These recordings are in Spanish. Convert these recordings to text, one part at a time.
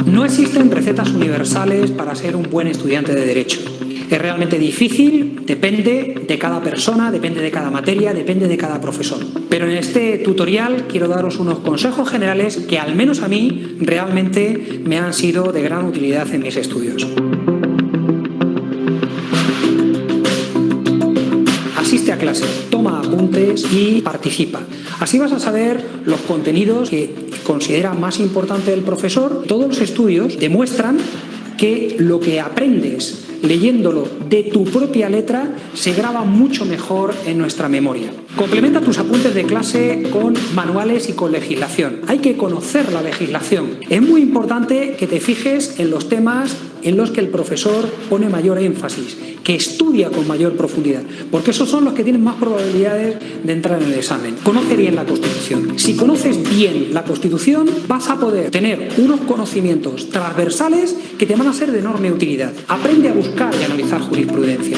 No existen recetas universales para ser un buen estudiante de Derecho. Es realmente difícil, depende de cada persona, depende de cada materia, depende de cada profesor. Pero en este tutorial quiero daros unos consejos generales que al menos a mí realmente me han sido de gran utilidad en mis estudios. Asiste a clase, toma apuntes y participa. Así vas a saber los contenidos que considera más importante el profesor. Todos los estudios demuestran que lo que aprendes leyéndolo de tu propia letra se graba mucho mejor en nuestra memoria. Complementa tus apuntes de clase con manuales y con legislación. Hay que conocer la legislación. Es muy importante que te fijes en los temas en los que el profesor pone mayor énfasis, que estudia con mayor profundidad, porque esos son los que tienen más probabilidades de entrar en el examen. Conoce bien la Constitución. Si conoces bien la Constitución, vas a poder tener unos conocimientos transversales que te van a ser de enorme utilidad. Aprende a buscar y analizar jurisprudencia.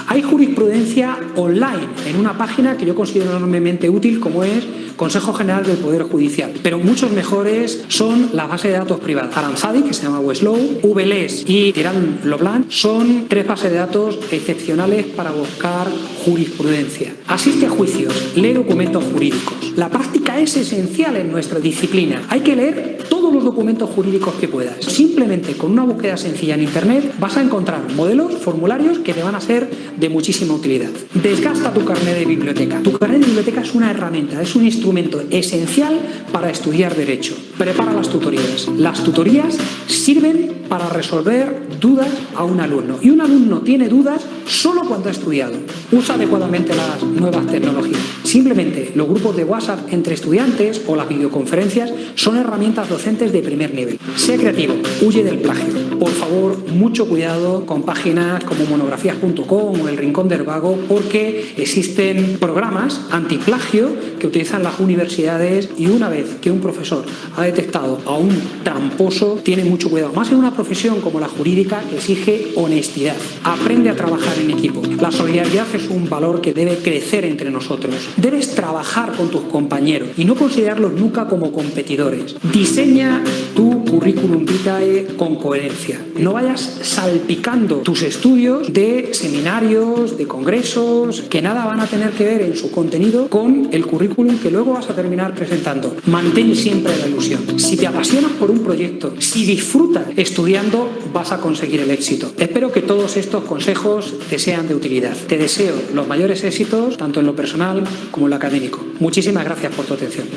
Hay jurisprudencia online en una página que yo considero enormemente útil, como es Consejo General del Poder Judicial, pero muchos mejores son la base de datos privada. Aranzadi, que se llama Westlaw, VLES y Tirán Loblanc son tres bases de datos excepcionales para buscar jurisprudencia. Asiste a juicios, lee documentos jurídicos. La práctica es esencial en nuestra disciplina. Hay que leer todos los documentos jurídicos que puedas. Simplemente con una búsqueda sencilla en Internet vas a encontrar modelos, formularios que te van a ser de muchísima utilidad. Desgasta tu carnet de biblioteca. Tu carnet de biblioteca es una herramienta, es un instrumento esencial para estudiar Derecho. Prepara las tutorías. Las tutorías sirven para resolver dudas a un alumno. Y un alumno tiene dudas solo cuando ha estudiado. Usa adecuadamente las nuevas tecnologías. Simplemente los grupos de WhatsApp entre estudiantes o las videoconferencias son herramientas docentes de primer nivel. Sé creativo, huye del plagio. Por favor, mucho cuidado con páginas como monografías.com o El Rincón del Vago, porque existen programas antiplagio que utilizan las universidades y una vez que un profesor ha detectado a un tramposo, tiene mucho cuidado. Más en una profesión como la jurídica que exige honestidad. Aprende a trabajar en equipo. La solidaridad es un valor que debe crecer entre nosotros. Debes trabajar con tus compañeros y no considerarlos nunca como competidores. Diseña tu currículum vitae con coherencia. No vayas salpicando tus estudios de seminarios, de congresos, que nada van a tener que ver en su contenido con el currículum que luego vas a terminar presentando. Mantén siempre la ilusión. Si te apasionas por un proyecto, si disfrutas estudiando, vas a conseguir el éxito. Espero que todos estos consejos te sean de utilidad. Te deseo los mayores éxitos, tanto en lo personal como en lo académico. Muchísimas gracias por tu atención.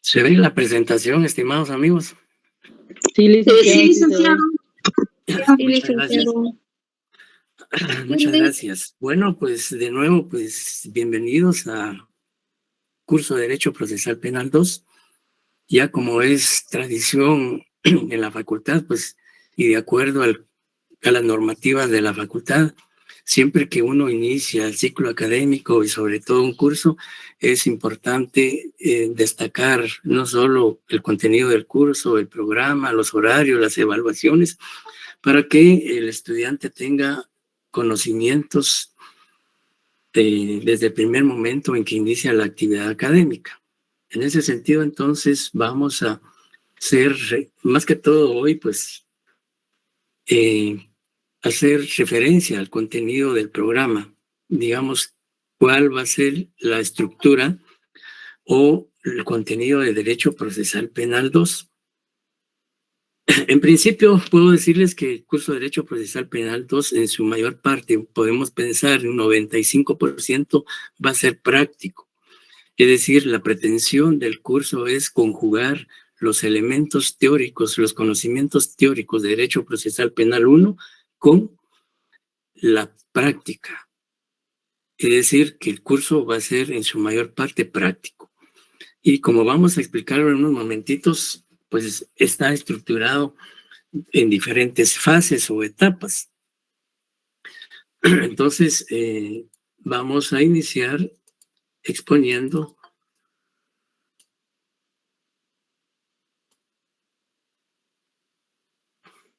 ¿Se ve la presentación, estimados amigos? Sí, licenciado. Sí, licenciado. Muchas gracias. Muchas gracias. Bueno, pues de nuevo, pues bienvenidos a curso de Derecho Procesal Penal 2. Ya como es tradición en la facultad, pues, y de acuerdo a las normativas de la facultad, siempre que uno inicia el ciclo académico y sobre todo un curso, es importante destacar no solo el contenido del curso, el programa, los horarios, las evaluaciones, para que el estudiante tenga conocimientos desde el primer momento en que inicia la actividad académica. En ese sentido, entonces, vamos a hacer, más que todo hoy, pues, hacer referencia al contenido del programa. Digamos, cuál va a ser la estructura o el contenido de Derecho Procesal Penal 2. En principio, puedo decirles que el curso de Derecho Procesal Penal 2, en su mayor parte, podemos pensar un 95% va a ser práctico. Es decir, la pretensión del curso es conjugar los elementos teóricos, los conocimientos teóricos de Derecho Procesal Penal 1 con la práctica. Es decir, que el curso va a ser en su mayor parte práctico. Y como vamos a explicarlo en unos momentitos, pues está estructurado en diferentes fases o etapas. Entonces, vamos a iniciar exponiendo.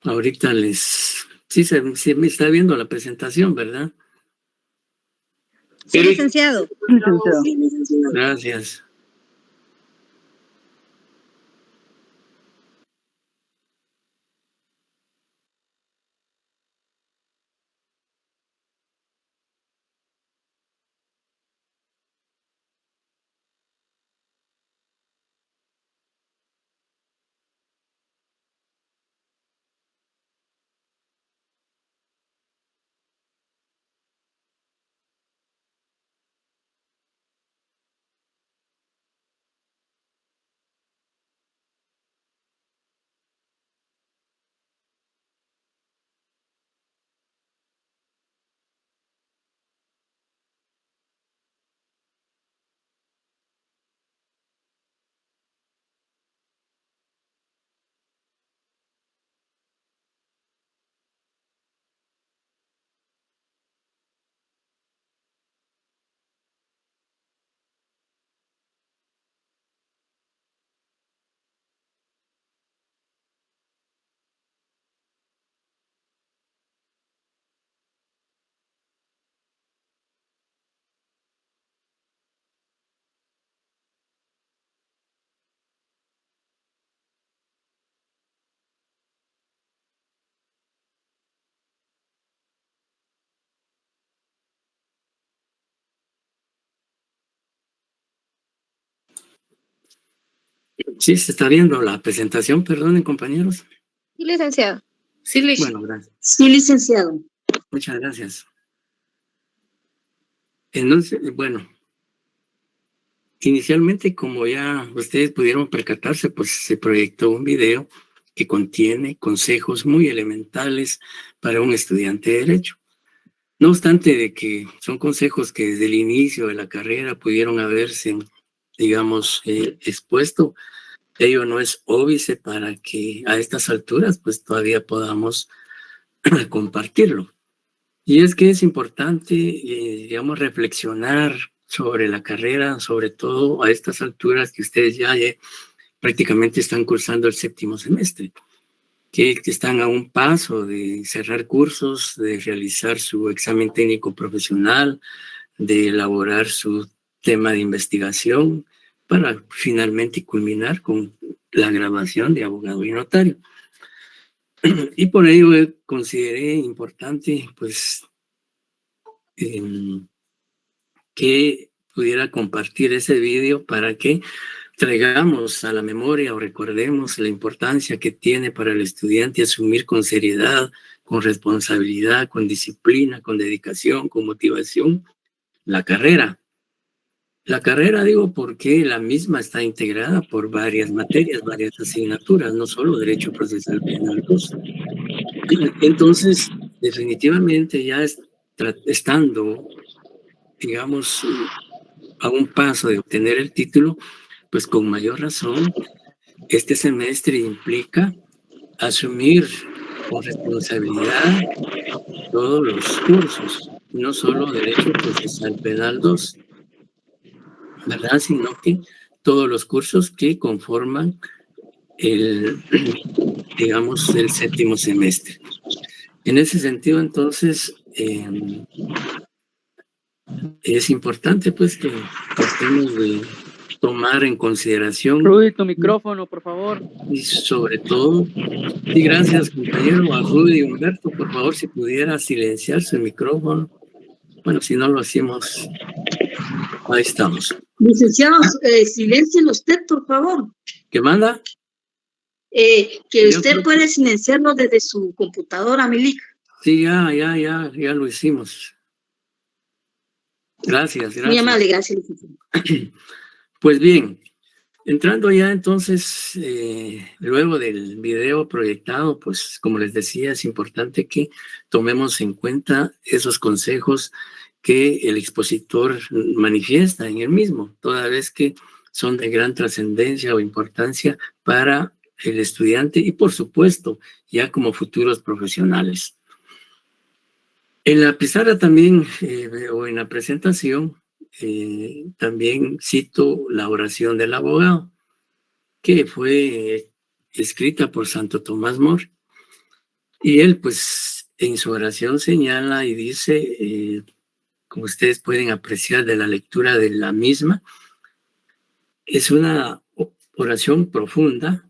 Ahorita sí me está viendo la presentación, ¿verdad? Sí, licenciado. Gracias. Sí, se está viendo la presentación, perdonen, compañeros. Sí, licenciado. Sí, Bueno, gracias. Sí, licenciado. Muchas gracias. Entonces, bueno, inicialmente, como ya ustedes pudieron percatarse, pues se proyectó un video que contiene consejos muy elementales para un estudiante de Derecho. No obstante de que son consejos que desde el inicio de la carrera pudieron haberse, digamos, expuesto, ello no es óbice para que a estas alturas pues todavía podamos compartirlo. Y es que es importante, digamos, reflexionar sobre la carrera, sobre todo a estas alturas que ustedes ya prácticamente están cursando el 7º semestre, que están a un paso de cerrar cursos, de realizar su examen técnico profesional, de elaborar su tema de investigación para finalmente culminar con la graduación de abogado y notario. Y por ello consideré importante, pues, que pudiera compartir ese vídeo para que traigamos a la memoria o recordemos la importancia que tiene para el estudiante asumir con seriedad, con responsabilidad, con disciplina, con dedicación, con motivación la carrera. La carrera, digo, porque la misma está integrada por varias materias, varias asignaturas, no solo Derecho Procesal Penal 2. Entonces, definitivamente ya estando, digamos, a un paso de obtener el título, pues con mayor razón, este semestre implica asumir con responsabilidad todos los cursos, no solo Derecho Procesal Penal 2, ¿verdad? Sino que todos los cursos que conforman digamos, el séptimo semestre. En ese sentido, entonces, es importante, pues, que tratemos de tomar en consideración. Rudy, tu micrófono, por favor. Y sobre todo, y gracias, compañero, a Rudy y Humberto, por favor, si pudiera silenciar su micrófono. Bueno, si no lo hacemos, ahí estamos. Licenciado, siléncielo usted, por favor. ¿Qué manda? Que usted puede silenciarlo desde su computadora, Milik. Sí, ya lo hicimos. Gracias. Muy amable, gracias, licenciado. Pues bien, entrando ya entonces, luego del video proyectado, pues como les decía, es importante que tomemos en cuenta esos consejos que el expositor manifiesta en el mismo, toda vez que son de gran trascendencia o importancia para el estudiante y, por supuesto, ya como futuros profesionales. En la pizarra también, o en la presentación, también cito la oración del abogado, que fue escrita por Santo Tomás More. Y él, pues, en su oración señala y dice, como ustedes pueden apreciar de la lectura de la misma, es una oración profunda,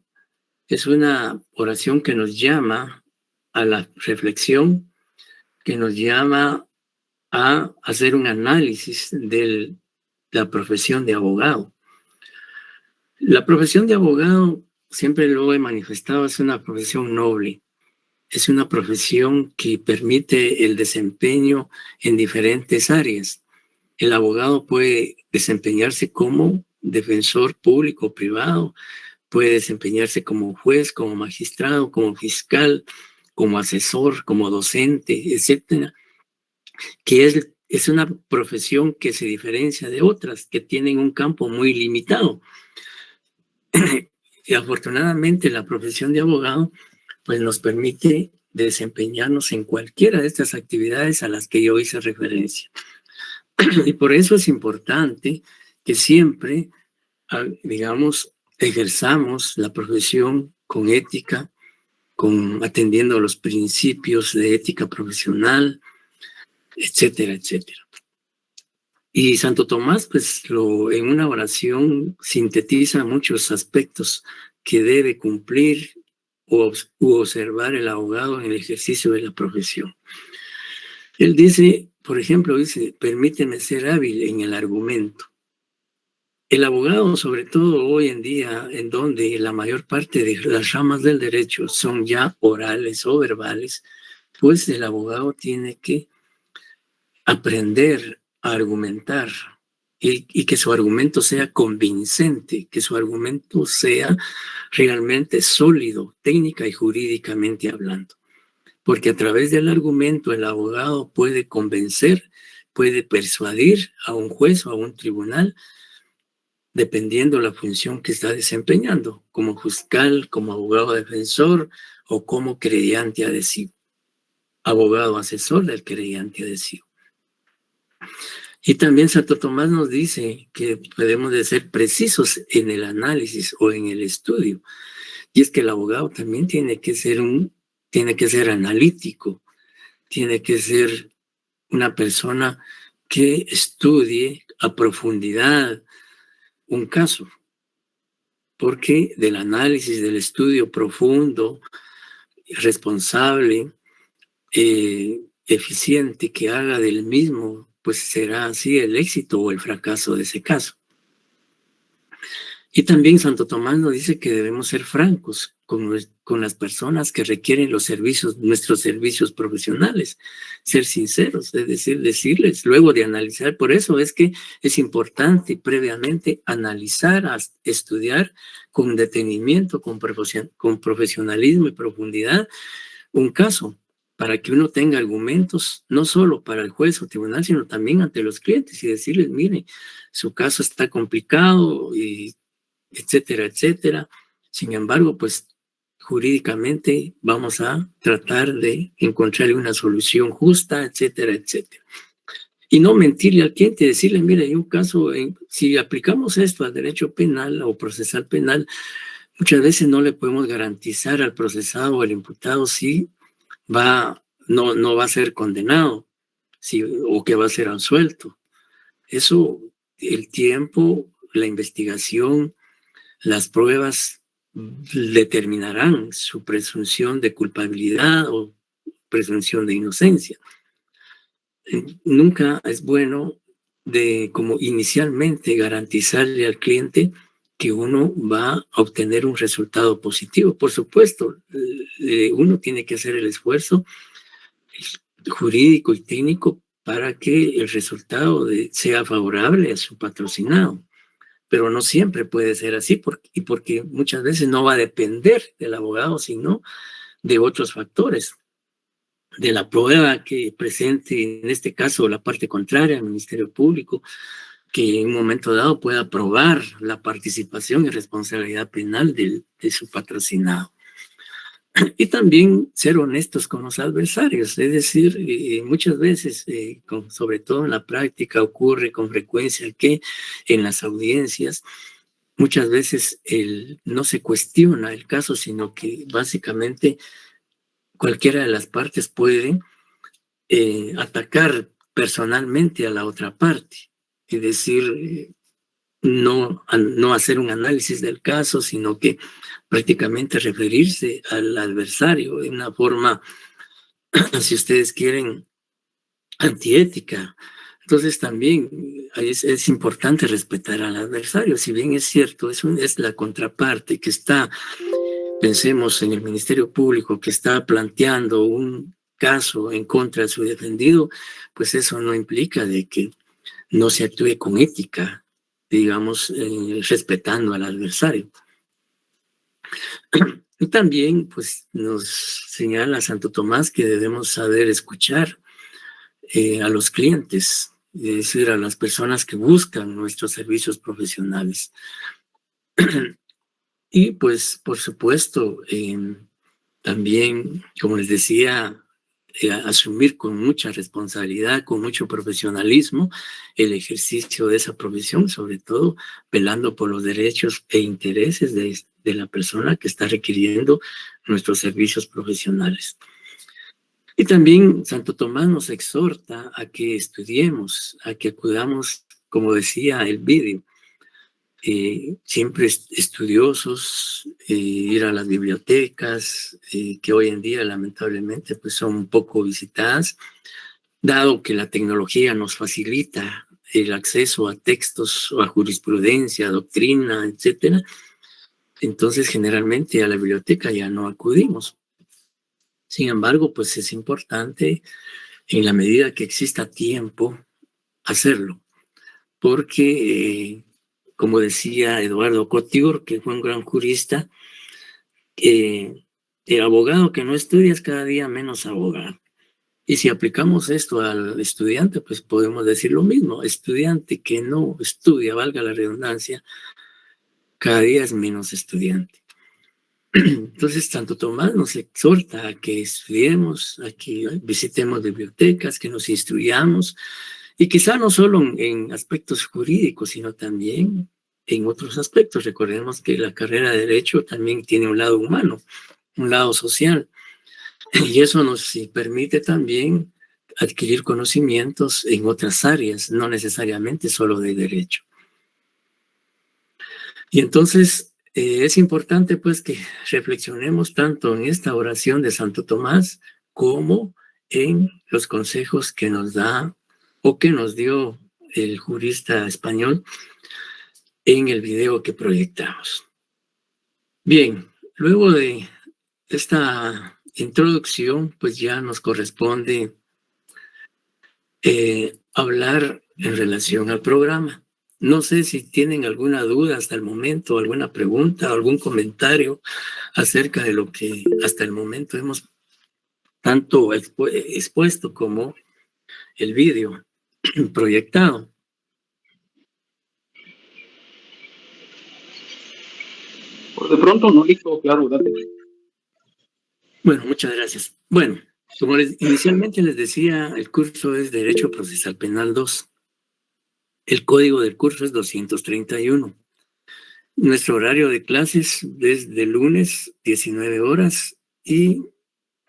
es una oración que nos llama a la reflexión, que nos llama a hacer un análisis de la profesión de abogado. La profesión de abogado, siempre lo he manifestado, es una profesión noble, es una profesión que permite el desempeño en diferentes áreas. El abogado puede desempeñarse como defensor público o privado, puede desempeñarse como juez, como magistrado, como fiscal, como asesor, como docente, etcétera, que es una profesión que se diferencia de otras, que tienen un campo muy limitado. Y afortunadamente la profesión de abogado pues nos permite desempeñarnos en cualquiera de estas actividades a las que yo hice referencia. Y por eso es importante que siempre, digamos, ejerzamos la profesión con ética, atendiendo a los principios de ética profesional, etcétera, etcétera. Y Santo Tomás, pues, en una oración sintetiza muchos aspectos que debe cumplir u observar el abogado en el ejercicio de la profesión. Él dice, por ejemplo, permíteme ser hábil en el argumento. El abogado, sobre todo hoy en día, en donde la mayor parte de las ramas del derecho son ya orales o verbales, pues el abogado tiene que aprender a argumentar y que su argumento sea convincente, que su argumento sea realmente sólido, técnica y jurídicamente hablando. Porque a través del argumento el abogado puede convencer, puede persuadir a un juez o a un tribunal, dependiendo la función que está desempeñando, como fiscal, como abogado defensor o como creyente adhesivo, abogado asesor del creyente adhesivo. Y también Santo Tomás nos dice que debemos de ser precisos en el análisis o en el estudio. Y es que el abogado también tiene que ser analítico, tiene que ser una persona que estudie a profundidad un caso, porque del análisis, del estudio profundo, responsable, eficiente que haga del mismo, pues será así el éxito o el fracaso de ese caso. Y también Santo Tomás nos dice que debemos ser francos con las personas que requieren nuestros servicios profesionales, ser sinceros, es decir, decirles luego de analizar. Por eso es que es importante previamente analizar, estudiar con detenimiento, con profesionalismo y profundidad un caso, para que uno tenga argumentos, no solo para el juez o tribunal, sino también ante los clientes y decirles, mire, su caso está complicado, y etcétera, etcétera. Sin embargo, pues jurídicamente vamos a tratar de encontrarle una solución justa, etcétera, etcétera. Y no mentirle al cliente, decirle, mire, hay un caso, si aplicamos esto al derecho penal o procesal penal, muchas veces no le podemos garantizar al procesado o al imputado si no va a ser condenado, o que va a ser absuelto. Eso, el tiempo, la investigación, las pruebas determinarán su presunción de culpabilidad o presunción de inocencia. Nunca es bueno como inicialmente garantizarle al cliente que uno va a obtener un resultado positivo. Por supuesto, uno tiene que hacer el esfuerzo jurídico y técnico para que el resultado sea favorable a su patrocinado. Pero no siempre puede ser así, porque muchas veces no va a depender del abogado, sino de otros factores, de la prueba que presente, en este caso, la parte contraria, el Ministerio Público, que en un momento dado pueda probar la participación y responsabilidad penal de su patrocinado. Y también ser honestos con los adversarios, es decir, muchas veces, sobre todo en la práctica, ocurre con frecuencia que en las audiencias muchas veces no se cuestiona el caso, sino que básicamente cualquiera de las partes puede atacar personalmente a la otra parte, es decir, no hacer un análisis del caso, sino que prácticamente referirse al adversario de una forma, si ustedes quieren, antiética. Entonces también es importante respetar al adversario. Si bien es cierto, es la contraparte que está, pensemos en el Ministerio Público, que está planteando un caso en contra de su defendido, pues eso no implica de que no se actúe con ética, digamos, respetando al adversario. Y también, pues, nos señala Santo Tomás que debemos saber escuchar a los clientes, es decir, a las personas que buscan nuestros servicios profesionales. Y, pues, por supuesto, también, como les decía, asumir con mucha responsabilidad, con mucho profesionalismo, el ejercicio de esa profesión, sobre todo velando por los derechos e intereses de la persona que está requiriendo nuestros servicios profesionales. Y también Santo Tomás nos exhorta a que estudiemos, a que acudamos, como decía el vídeo, siempre estudiosos, ir a las bibliotecas, que hoy en día lamentablemente pues son un poco visitadas, dado que la tecnología nos facilita el acceso a textos o a jurisprudencia, doctrina, etcétera. Entonces generalmente a la biblioteca ya no acudimos. Sin embargo, pues es importante, en la medida que exista tiempo, hacerlo, porque como decía Eduardo Couture, que fue un gran jurista, el abogado que no estudia es cada día menos abogado. Y si aplicamos esto al estudiante, pues podemos decir lo mismo. Estudiante que no estudia, valga la redundancia, cada día es menos estudiante. Entonces, Santo Tomás nos exhorta a que estudiemos, a que visitemos bibliotecas, que nos instruyamos, y quizá no solo en aspectos jurídicos, sino también en otros aspectos. Recordemos que la carrera de Derecho también tiene un lado humano, un lado social, y eso nos permite también adquirir conocimientos en otras áreas, no necesariamente solo de Derecho. Y entonces es importante pues que reflexionemos tanto en esta oración de Santo Tomás como en los consejos que nos da o que nos dio el jurista español en el video que proyectamos. Bien, luego de esta introducción, pues ya nos corresponde hablar en relación al programa. No sé si tienen alguna duda hasta el momento, alguna pregunta, algún comentario acerca de lo que hasta el momento hemos tanto expuesto como el vídeo proyectado. Por de pronto no listo, claro, date. Bueno, muchas gracias. Bueno, como inicialmente les decía, el curso es Derecho Procesal Penal 2. El código del curso es 231. Nuestro horario de clases es de lunes 19 horas y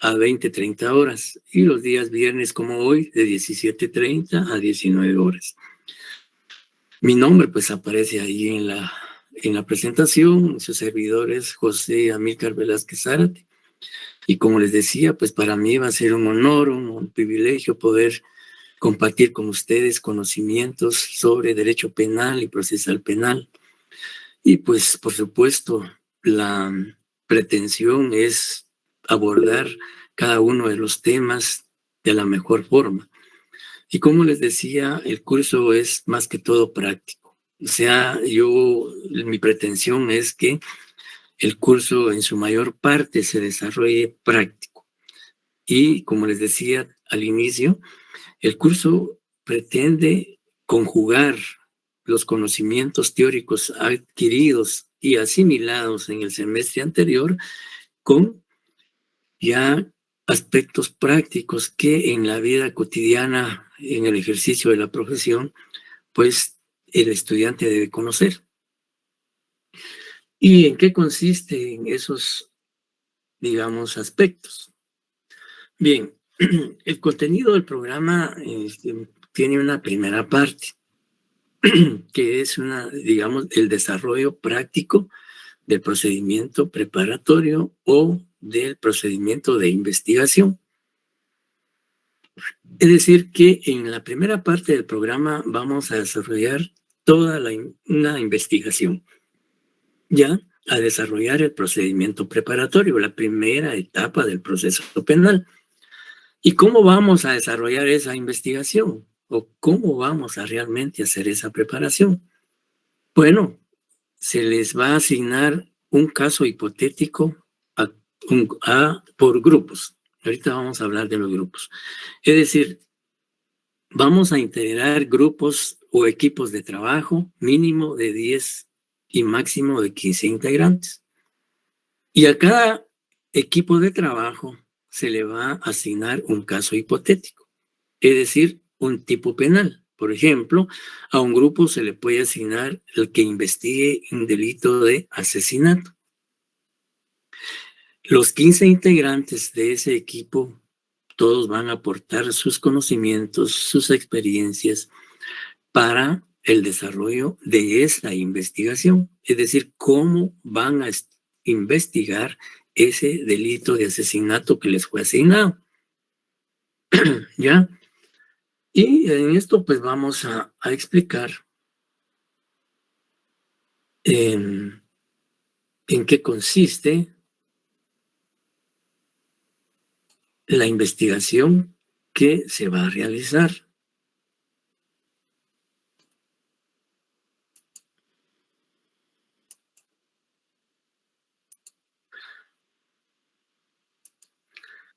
a 20:30 horas. Y los días viernes como hoy de 17:30 a 19 horas. Mi nombre pues aparece ahí en la presentación. Su servidor es José Amílcar Velázquez Zárate. Y como les decía, pues para mí va a ser un honor, un privilegio poder compartir con ustedes conocimientos sobre derecho penal y procesal penal. Y pues, por supuesto, la pretensión es abordar cada uno de los temas de la mejor forma. Y como les decía, el curso es más que todo práctico. O sea, mi pretensión es que el curso en su mayor parte se desarrolle práctico. Y como les decía al inicio, el curso pretende conjugar los conocimientos teóricos adquiridos y asimilados en el semestre anterior con ya aspectos prácticos que en la vida cotidiana, en el ejercicio de la profesión, pues el estudiante debe conocer. ¿Y en qué consiste en esos, digamos, aspectos? Bien, el contenido del programa tiene una primera parte, que es digamos, el desarrollo práctico del procedimiento preparatorio o del procedimiento de investigación. Es decir, que en la primera parte del programa vamos a desarrollar toda una investigación, ya a desarrollar el procedimiento preparatorio, la primera etapa del proceso penal. ¿Y cómo vamos a desarrollar esa investigación? ¿O cómo vamos a realmente hacer esa preparación? Bueno, se les va a asignar un caso hipotético por grupos. Ahorita vamos a hablar de los grupos. Es decir, vamos a integrar grupos o equipos de trabajo mínimo de 10 y máximo de 15 integrantes. Y a cada equipo de trabajo se le va a asignar un caso hipotético, es decir, un tipo penal. Por ejemplo, a un grupo se le puede asignar el que investigue un delito de asesinato. Los 15 integrantes de ese equipo, todos van a aportar sus conocimientos, sus experiencias para el desarrollo de esa investigación. Es decir, cómo van a investigar ese delito de asesinato que les fue asignado. ¿Ya? Y en esto pues vamos a explicar en qué consiste la investigación que se va a realizar.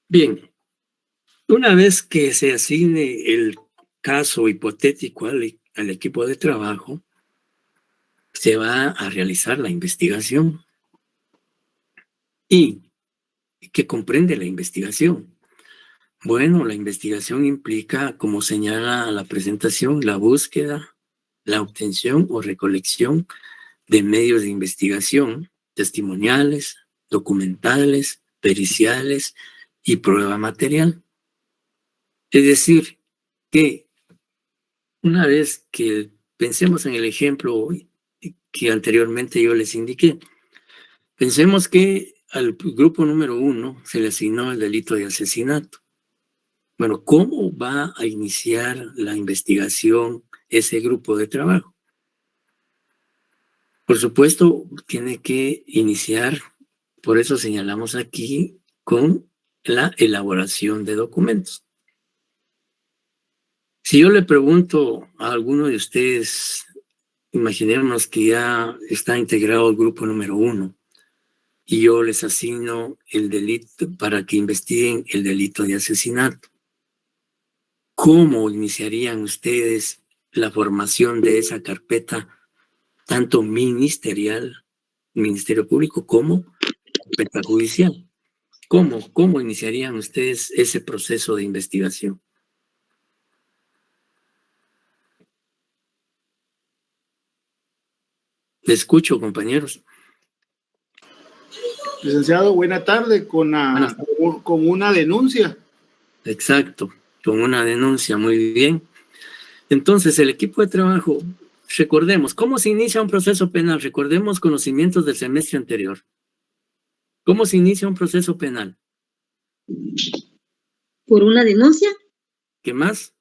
Bien, una vez que se asigne el caso hipotético al equipo de trabajo, se va a realizar la investigación. ¿Y qué comprende la investigación? Bueno, la investigación implica, como señala la presentación, la búsqueda, la obtención o recolección de medios de investigación, testimoniales, documentales, periciales y prueba material. Es decir, que una vez que pensemos en el ejemplo que anteriormente yo les indiqué, pensemos que al grupo número 1 se le asignó el delito de asesinato. Bueno, ¿cómo va a iniciar la investigación ese grupo de trabajo? Por supuesto, tiene que iniciar, por eso señalamos aquí, con la elaboración de documentos. Si yo le pregunto a alguno de ustedes, imaginemos que ya está integrado el grupo número 1, y yo les asigno el delito para que investiguen el delito de asesinato. ¿Cómo iniciarían ustedes la formación de esa carpeta, tanto ministerial, Ministerio Público, como carpeta judicial? ¿Cómo iniciarían ustedes ese proceso de investigación? Te escucho, compañeros. Licenciado, buena tarde, con una denuncia. Exacto, con una denuncia, muy bien. Entonces, el equipo de trabajo, recordemos, ¿cómo se inicia un proceso penal? Recordemos conocimientos del semestre anterior. ¿Cómo se inicia un proceso penal? ¿Por una denuncia? ¿Qué más?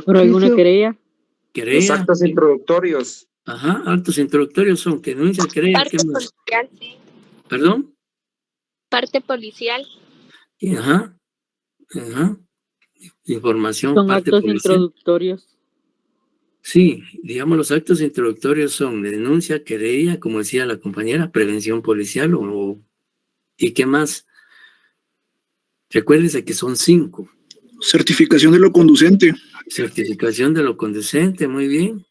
¿Por alguna querella? Querella. Los actos introductorios. Ajá, actos introductorios son que denuncia, querella, Parte ¿qué más? policial, sí. ¿Perdón? Parte policial. Ajá. Información, Son parte actos policial. introductorios. Sí, digamos, los actos introductorios son de denuncia, querella, como decía la compañera, prevención policial ¿y qué más? Recuérdese que son 5. Certificación de lo conducente. Certificación de lo conducente, muy bien.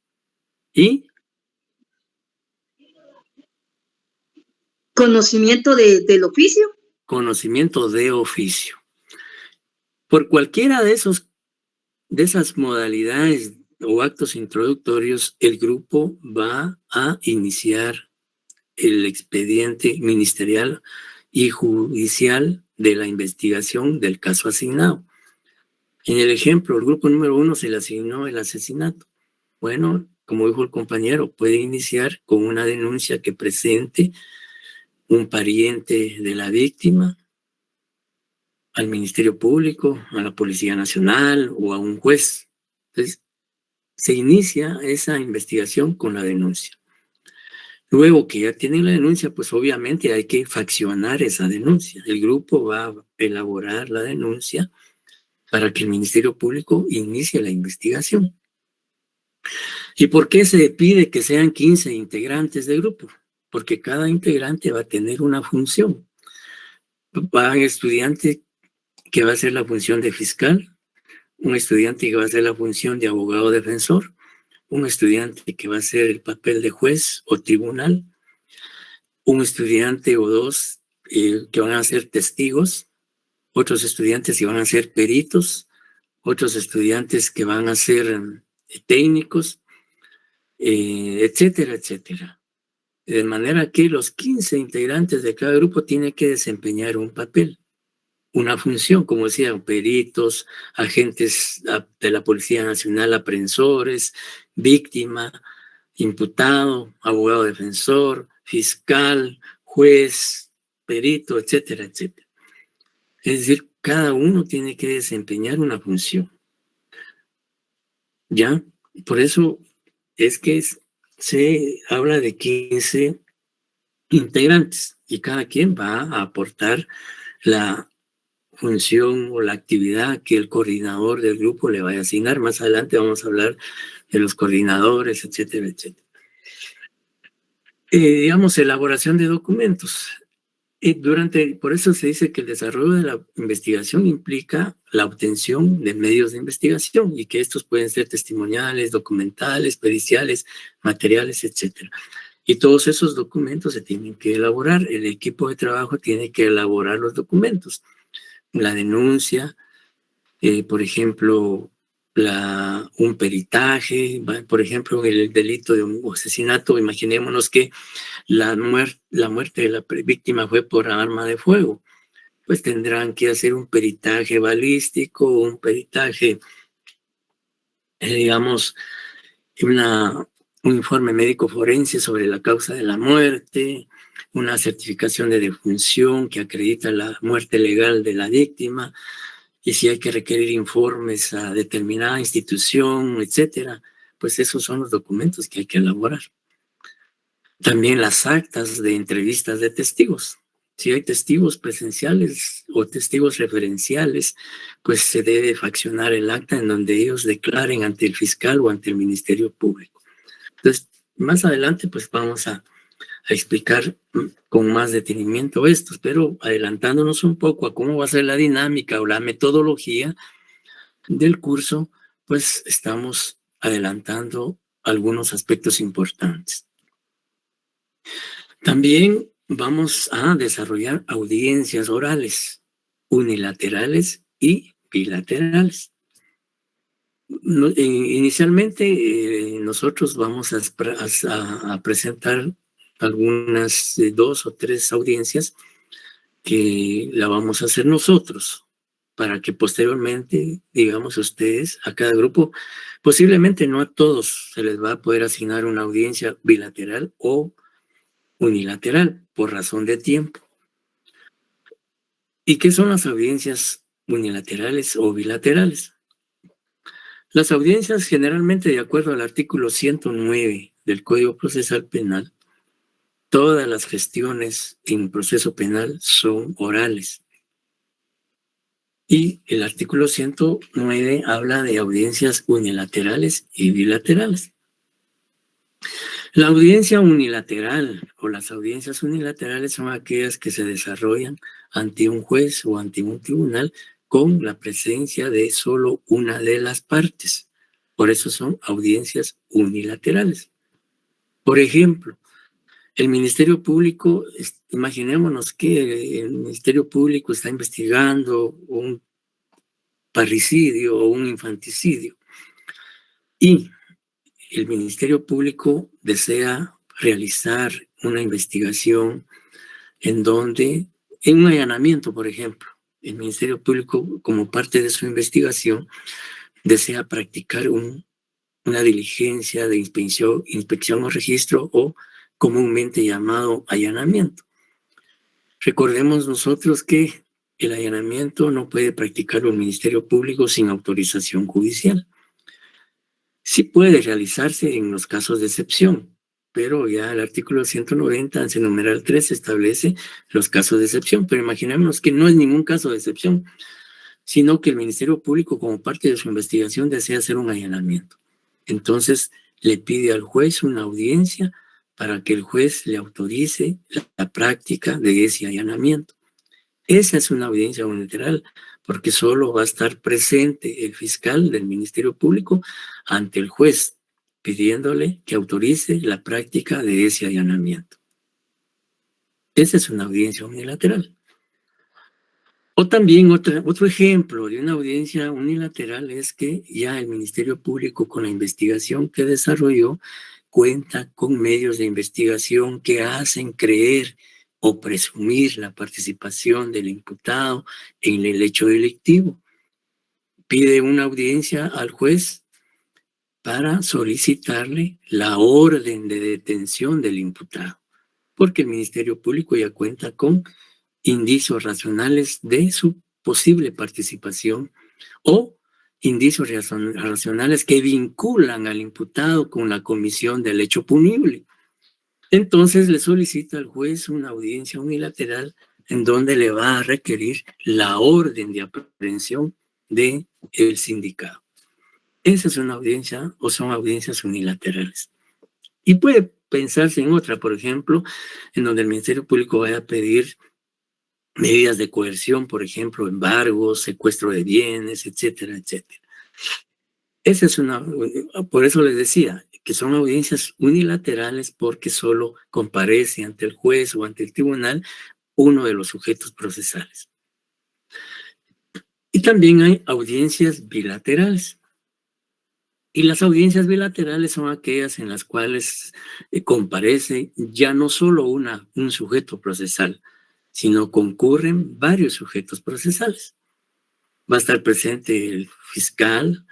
¿Y? ¿Conocimiento del oficio? Conocimiento de oficio. Por cualquiera de esas modalidades o actos introductorios, el grupo va a iniciar el expediente ministerial y judicial de la investigación del caso asignado. En el ejemplo, el grupo número 1 se le asignó el asesinato. Bueno, como dijo el compañero, puede iniciar con una denuncia que presente un pariente de la víctima al Ministerio Público, a la Policía Nacional o a un juez. Entonces, se inicia esa investigación con la denuncia. Luego que ya tienen la denuncia, pues obviamente hay que faccionar esa denuncia. El grupo va a elaborar la denuncia para que el Ministerio Público inicie la investigación. ¿Y por qué se pide que sean 15 integrantes del grupo? Porque cada integrante va a tener una función. Va a un estudiante que va a hacer la función de fiscal, un estudiante que va a hacer la función de abogado defensor, un estudiante que va a hacer el papel de juez o tribunal, un estudiante o dos que van a ser testigos, otros estudiantes que van a ser peritos, otros estudiantes que van a ser técnicos, etcétera, etcétera. De manera que los 15 integrantes de cada grupo tienen que desempeñar un papel, una función, como decía, peritos, agentes de la Policía Nacional, aprensores, víctima, imputado, abogado defensor, fiscal, juez, perito, etcétera, etcétera. Es decir, cada uno tiene que desempeñar una función. ¿Ya? Por eso es que se habla de 15 integrantes y cada quien va a aportar la función o la actividad que el coordinador del grupo le vaya a asignar. Más adelante vamos a hablar de los coordinadores, etcétera, etcétera. Digamos, elaboración de documentos. Por eso se dice que el desarrollo de la investigación implica la obtención de medios de investigación y que estos pueden ser testimoniales, documentales, periciales, materiales, etcétera. Y todos esos documentos se tienen que elaborar. El equipo de trabajo tiene que elaborar los documentos. La denuncia, por ejemplo, un peritaje, por ejemplo, el delito de un asesinato. Imaginémonos que la muerte de la víctima fue por arma de fuego. Pues tendrán que hacer un peritaje balístico, un peritaje, digamos, un informe médico forense sobre la causa de la muerte, una certificación de defunción que acredita la muerte legal de la víctima, y si hay que requerir informes a determinada institución, etcétera, pues esos son los documentos que hay que elaborar. También las actas de entrevistas de testigos. Si hay testigos presenciales o testigos referenciales, pues se debe faccionar el acta en donde ellos declaren ante el fiscal o ante el Ministerio Público. Entonces, más adelante, pues vamos a explicar con más detenimiento estos, pero adelantándonos un poco a cómo va a ser la dinámica o la metodología del curso, pues estamos adelantando algunos aspectos importantes. También vamos a desarrollar audiencias orales, unilaterales y bilaterales. Inicialmente nosotros vamos a presentar algunas 2 o 3 audiencias que la vamos a hacer nosotros, para que posteriormente, digamos ustedes, a cada grupo, posiblemente no a todos se les va a poder asignar una audiencia bilateral o unilateral por razón de tiempo. ¿Y qué son las audiencias unilaterales o bilaterales? Las audiencias, generalmente de acuerdo al artículo 109 del Código Procesal Penal, todas las gestiones en proceso penal son orales. Y el artículo 109 habla de audiencias unilaterales y bilaterales. La audiencia unilateral o las audiencias unilaterales son aquellas que se desarrollan ante un juez o ante un tribunal con la presencia de solo una de las partes. Por eso son audiencias unilaterales. Por ejemplo, el Ministerio Público, imaginémonos que el Ministerio Público está investigando un parricidio o un infanticidio y el Ministerio Público desea realizar una investigación en un allanamiento, por ejemplo, el Ministerio Público, como parte de su investigación, desea practicar una diligencia de inspección o registro, o comúnmente llamado allanamiento. Recordemos nosotros que el allanamiento no puede practicarlo el Ministerio Público sin autorización judicial. Sí puede realizarse en los casos de excepción, pero ya el artículo 190, en numeral 3, establece los casos de excepción. Pero imaginémonos que no es ningún caso de excepción, sino que el Ministerio Público, como parte de su investigación, desea hacer un allanamiento. Entonces, le pide al juez una audiencia para que el juez le autorice la práctica de ese allanamiento. Esa es una audiencia unilateral, porque solo va a estar presente el fiscal del Ministerio Público ante el juez, pidiéndole que autorice la práctica de ese allanamiento. Esa es una audiencia unilateral. O también otro ejemplo de una audiencia unilateral es que ya el Ministerio Público, con la investigación que desarrolló, cuenta con medios de investigación que hacen creer o presumir la participación del imputado en el hecho delictivo. Pide una audiencia al juez para solicitarle la orden de detención del imputado, porque el Ministerio Público ya cuenta con indicios racionales de su posible participación o indicios racionales que vinculan al imputado con la comisión del hecho punible. Entonces le solicita al juez una audiencia unilateral en donde le va a requerir la orden de aprehensión del sindicado. Esa es una audiencia o son audiencias unilaterales. Y puede pensarse en otra, por ejemplo, en donde el Ministerio Público vaya a pedir medidas de coerción, por ejemplo, embargos, secuestro de bienes, etcétera, etcétera. Esa es por eso les decía que son audiencias unilaterales, porque solo comparece ante el juez o ante el tribunal uno de los sujetos procesales. Y también hay audiencias bilaterales. Y las audiencias bilaterales son aquellas en las cuales comparece ya no solo un sujeto procesal, sino concurren varios sujetos procesales. Va a estar presente el fiscal,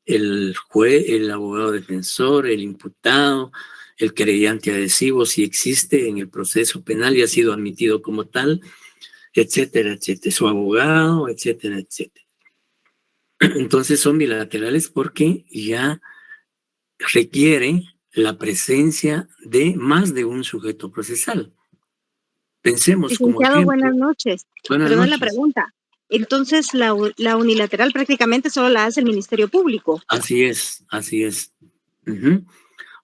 el juez, el abogado defensor, el imputado, el querellante adhesivo, si existe en el proceso penal y ha sido admitido como tal, etcétera, etcétera, su abogado, etcétera, etcétera. Entonces son bilaterales porque ya requiere la presencia de más de un sujeto procesal. Pensemos como ejemplo. Buenas noches. Perdón la pregunta. Entonces, la unilateral prácticamente solo la hace el Ministerio Público. Así es, así es.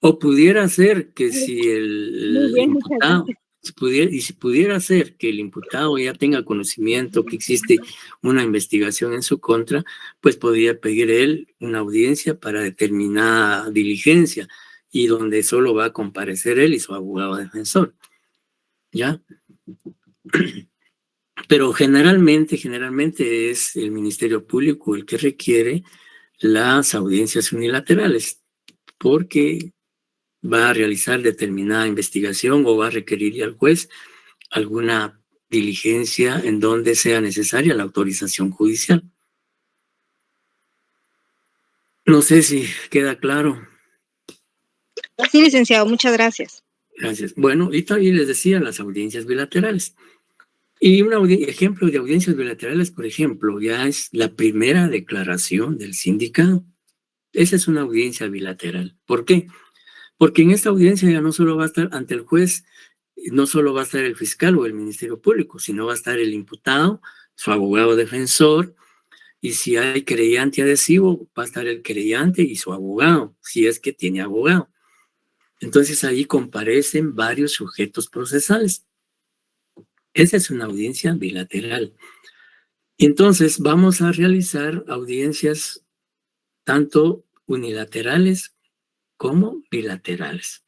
O pudiera ser que si el Muy bien, imputado, si pudiera ser que el imputado ya tenga conocimiento que existe una investigación en su contra, pues podría pedir él una audiencia para determinada diligencia y donde solo va a comparecer él y su abogado defensor. ¿Ya? Pero generalmente es el Ministerio Público el que requiere las audiencias unilaterales, porque va a realizar determinada investigación o va a requerir al juez alguna diligencia en donde sea necesaria la autorización judicial. No sé si queda claro. Sí, licenciado, muchas gracias. Gracias. Bueno, y también les decía las audiencias bilaterales. Y un ejemplo de audiencias bilaterales, por ejemplo, ya es la primera declaración del sindicato. Esa es una audiencia bilateral. ¿Por qué? Porque en esta audiencia ya no solo va a estar ante el juez, no solo va a estar el fiscal o el Ministerio Público, sino va a estar el imputado, su abogado defensor, y si hay querellante adhesivo, va a estar el querellante y su abogado, si es que tiene abogado. Entonces ahí comparecen varios sujetos procesales. Esa es una audiencia bilateral. Entonces vamos a realizar audiencias tanto unilaterales como bilaterales.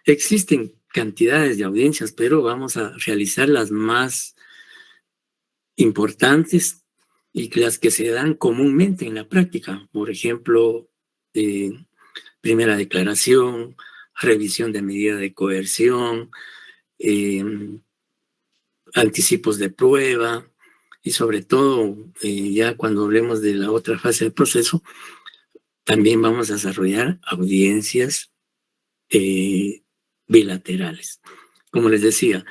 Existen cantidades de audiencias, pero vamos a realizar las más importantes y las que se dan comúnmente en la práctica. Por ejemplo, primera declaración, revisión de medida de coerción, anticipos de prueba y sobre todo, ya cuando hablemos de la otra fase del proceso, también vamos a desarrollar audiencias bilaterales. Como les decía,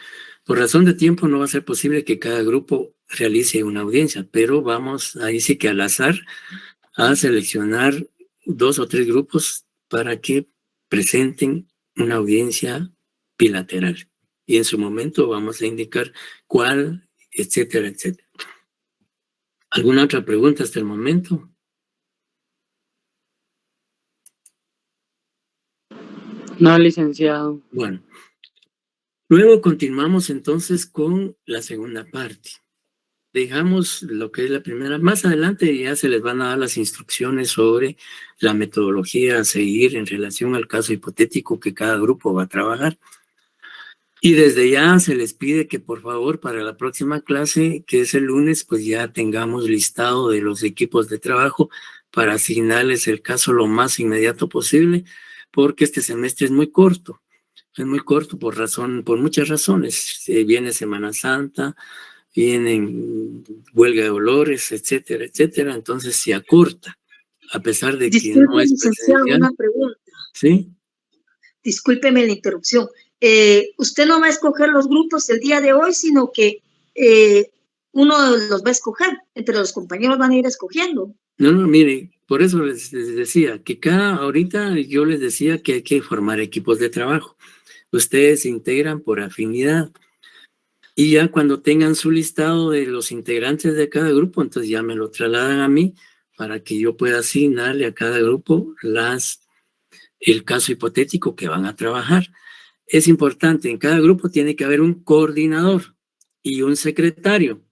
por razón de tiempo no va a ser posible que cada grupo realice una audiencia, pero vamos ahí sí que al azar a seleccionar 2 o 3 grupos para que presenten una audiencia bilateral. Y en su momento vamos a indicar cuál, etcétera, etcétera. ¿Alguna otra pregunta hasta el momento? No, licenciado. Bueno, luego continuamos entonces con la segunda parte. Dejamos lo que es la primera. Más adelante ya se les van a dar las instrucciones sobre la metodología a seguir en relación al caso hipotético que cada grupo va a trabajar. Y desde ya se les pide que por favor para la próxima clase, que es el lunes, pues ya tengamos listado de los equipos de trabajo para asignarles el caso lo más inmediato posible, porque este semestre es muy corto. Es muy corto por muchas razones. Viene Semana Santa, vienen huelga de dolores, etcétera, etcétera. Entonces se acorta, a pesar de que no es presencial. Una pregunta. ¿Sí? Discúlpeme la interrupción. Usted no va a escoger los grupos el día de hoy, sino que uno los va a escoger, entre los compañeros van a ir escogiendo. No, mire, por eso les decía que ahorita yo les decía que hay que formar equipos de trabajo. Ustedes se integran por afinidad. Y ya cuando tengan su listado de los integrantes de cada grupo, entonces ya me lo trasladan a mí para que yo pueda asignarle a cada grupo el caso hipotético que van a trabajar. Es importante, en cada grupo tiene que haber un coordinador y un secretario.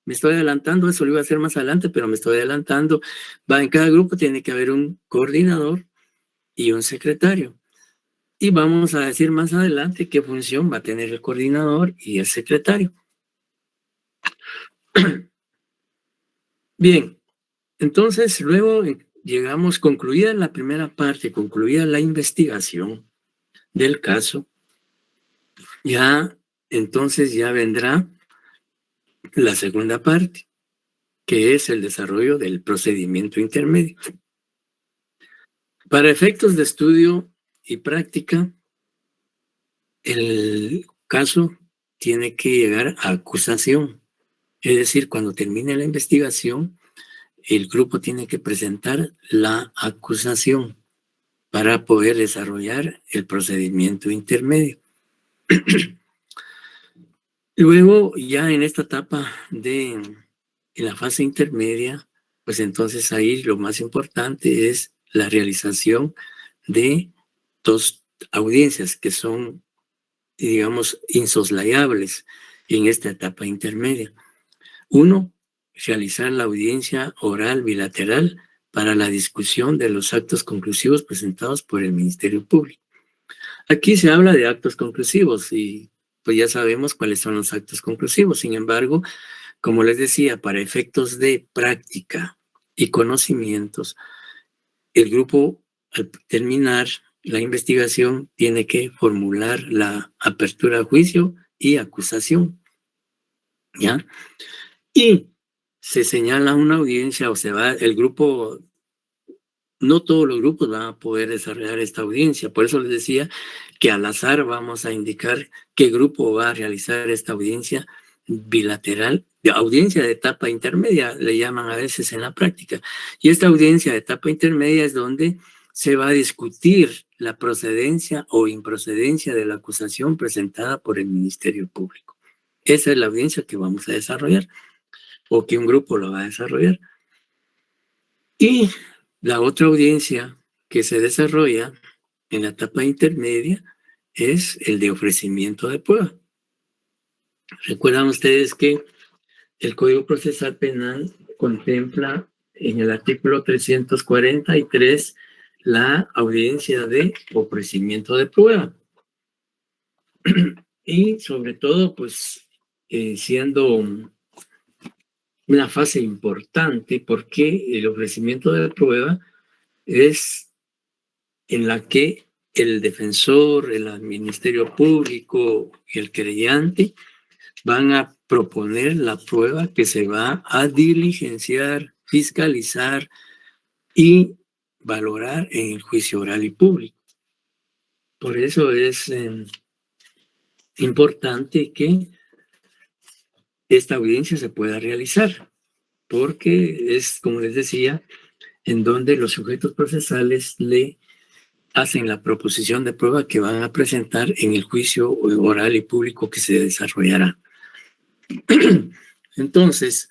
Me estoy adelantando, eso lo iba a hacer más adelante, pero me estoy adelantando. En cada grupo tiene que haber un coordinador y un secretario. Y vamos a decir más adelante qué función va a tener el coordinador y el secretario. Bien, entonces luego llegamos, concluida la primera parte, concluida la investigación del caso, entonces ya vendrá la segunda parte, que es el desarrollo del procedimiento intermedio. Para efectos de estudio y práctica, el caso tiene que llegar a acusación. Es decir, cuando termine la investigación, el grupo tiene que presentar la acusación para poder desarrollar el procedimiento intermedio. Luego, ya en esta etapa en la fase intermedia, pues entonces ahí lo más importante es la realización de dos audiencias que son, digamos, insoslayables en esta etapa intermedia. Uno, realizar la audiencia oral bilateral para la discusión de los actos conclusivos presentados por el Ministerio Público. Aquí se habla de actos conclusivos y pues ya sabemos cuáles son los actos conclusivos. Sin embargo, como les decía, para efectos de práctica y conocimientos, el grupo, al terminar la investigación, tiene que formular la apertura a juicio y acusación, ¿ya? Y se señala una audiencia o se va, el grupo, no todos los grupos van a poder desarrollar esta audiencia. Por eso les decía que al azar vamos a indicar qué grupo va a realizar esta audiencia bilateral, de audiencia de etapa intermedia, le llaman a veces en la práctica. Y esta audiencia de etapa intermedia es donde se va a discutir la procedencia o improcedencia de la acusación presentada por el Ministerio Público. Esa es la audiencia que vamos a desarrollar o que un grupo lo va a desarrollar. Y la otra audiencia que se desarrolla en la etapa intermedia es el de ofrecimiento de prueba. Recuerdan ustedes que el Código Procesal Penal contempla en el artículo 343 la audiencia de ofrecimiento de prueba. Y sobre todo, pues, siendo una fase importante porque el ofrecimiento de prueba es en la que el defensor, el Ministerio Público y el querellante van a proponer la prueba que se va a diligenciar, fiscalizar y valorar en el juicio oral y público. Por eso es importante que esta audiencia se pueda realizar, porque es, como les decía, en donde los sujetos procesales le hacen la proposición de prueba que van a presentar en el juicio oral y público que se desarrollará. Entonces,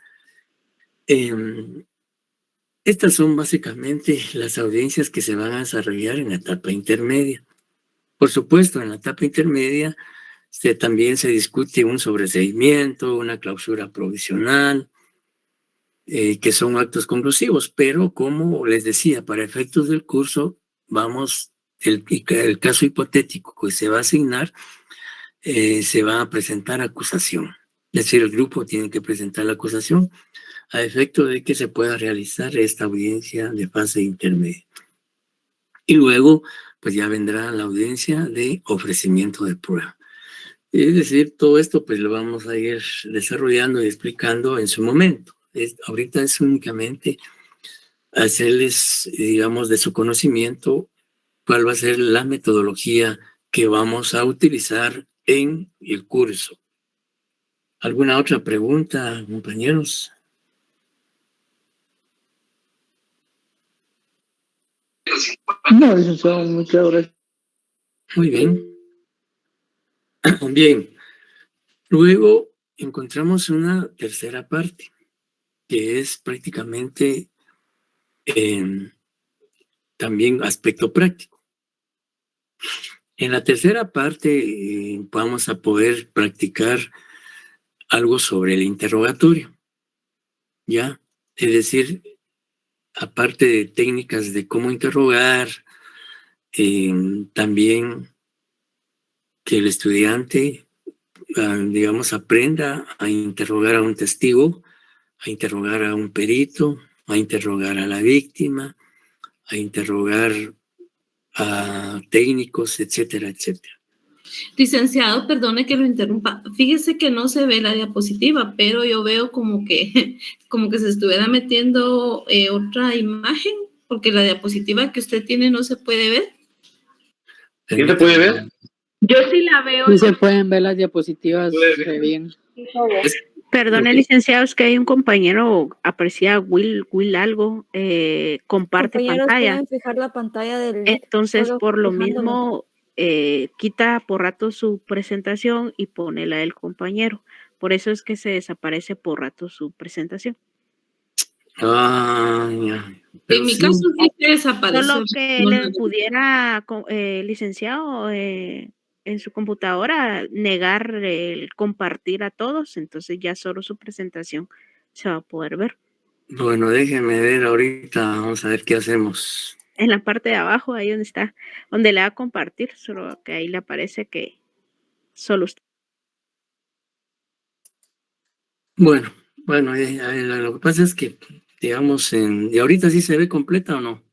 estas son básicamente las audiencias que se van a desarrollar en la etapa intermedia. Por supuesto, en la etapa intermedia también se discute un sobreseimiento, una clausura provisional, que son actos conclusivos, pero como les decía, para efectos del curso, el caso hipotético que se va a asignar, se va a presentar acusación. Es decir, el grupo tiene que presentar la acusación a efecto de que se pueda realizar esta audiencia de fase intermedia. Y luego, pues ya vendrá la audiencia de ofrecimiento de prueba. Es decir, todo esto pues lo vamos a ir desarrollando y explicando en su momento. Ahorita es únicamente hacerles, digamos, de su conocimiento cuál va a ser la metodología que vamos a utilizar en el curso. ¿Alguna otra pregunta, compañeros? No, licenciado, muchas gracias. Muy bien. Bien. Luego encontramos una tercera parte, que es prácticamente también aspecto práctico. En la tercera parte vamos a poder practicar algo sobre el interrogatorio, ¿ya? Es decir, aparte de técnicas de cómo interrogar, también que el estudiante, digamos, aprenda a interrogar a un testigo, a interrogar a un perito, a interrogar a la víctima, a interrogar a técnicos, etcétera, etcétera. Licenciado, perdone que lo interrumpa. Fíjese que no se ve la diapositiva, pero yo veo como que se estuviera metiendo otra imagen, porque la diapositiva que usted tiene no se puede ver. ¿Quién se puede ver? Yo sí la veo. Sí se pueden ver las diapositivas bien. Perdone, licenciado, es que hay un compañero, aprecia Will algo, comparte pantalla. Pueden fijar la pantalla del... Entonces, por lo mismo, quita por rato su presentación y pone la del compañero. Por eso es que se desaparece por rato su presentación. Ya. En mi caso sí que desapareció. Solo que le pudiera, licenciado, en su computadora negar el compartir a todos, entonces ya solo su presentación se va a poder ver. Bueno, déjenme ver ahorita, vamos a ver qué hacemos. En la parte de abajo, ahí donde está, donde le va a compartir, solo que ahí le aparece que solo usted. Bueno, lo que pasa es que, digamos, ¿y ahorita sí se ve completa o no?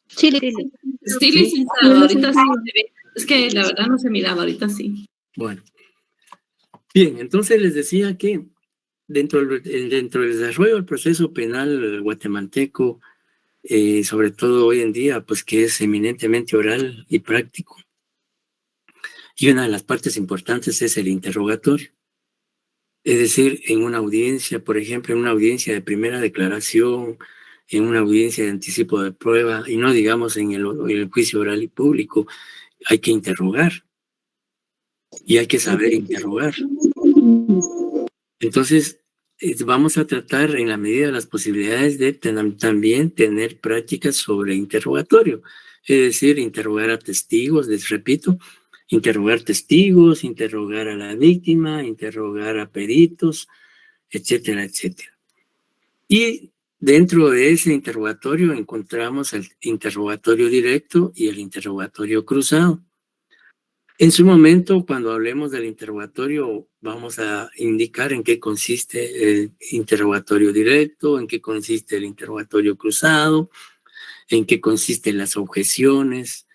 Sí, Sí, licenciado, ahorita sí se ve. Es que la verdad no se miraba, ahorita sí. Bueno. Bien, entonces les decía que dentro del desarrollo del proceso penal guatemalteco, sobre todo hoy en día, pues que es eminentemente oral y práctico, y una de las partes importantes es el interrogatorio. Es decir, en una audiencia, por ejemplo, en una audiencia de primera declaración, en una audiencia de anticipo de prueba, y no digamos en el juicio oral y público, hay que interrogar. Y hay que saber interrogar. Entonces, vamos a tratar en la medida de las posibilidades de también tener prácticas sobre interrogatorio. Es decir, interrogar a testigos, les repito, interrogar testigos, interrogar a la víctima, interrogar a peritos, etcétera, etcétera. Y dentro de ese interrogatorio encontramos el interrogatorio directo y el interrogatorio cruzado. En su momento, cuando hablemos del interrogatorio, vamos a indicar en qué consiste el interrogatorio directo, en qué consiste el interrogatorio cruzado, en qué consisten las objeciones,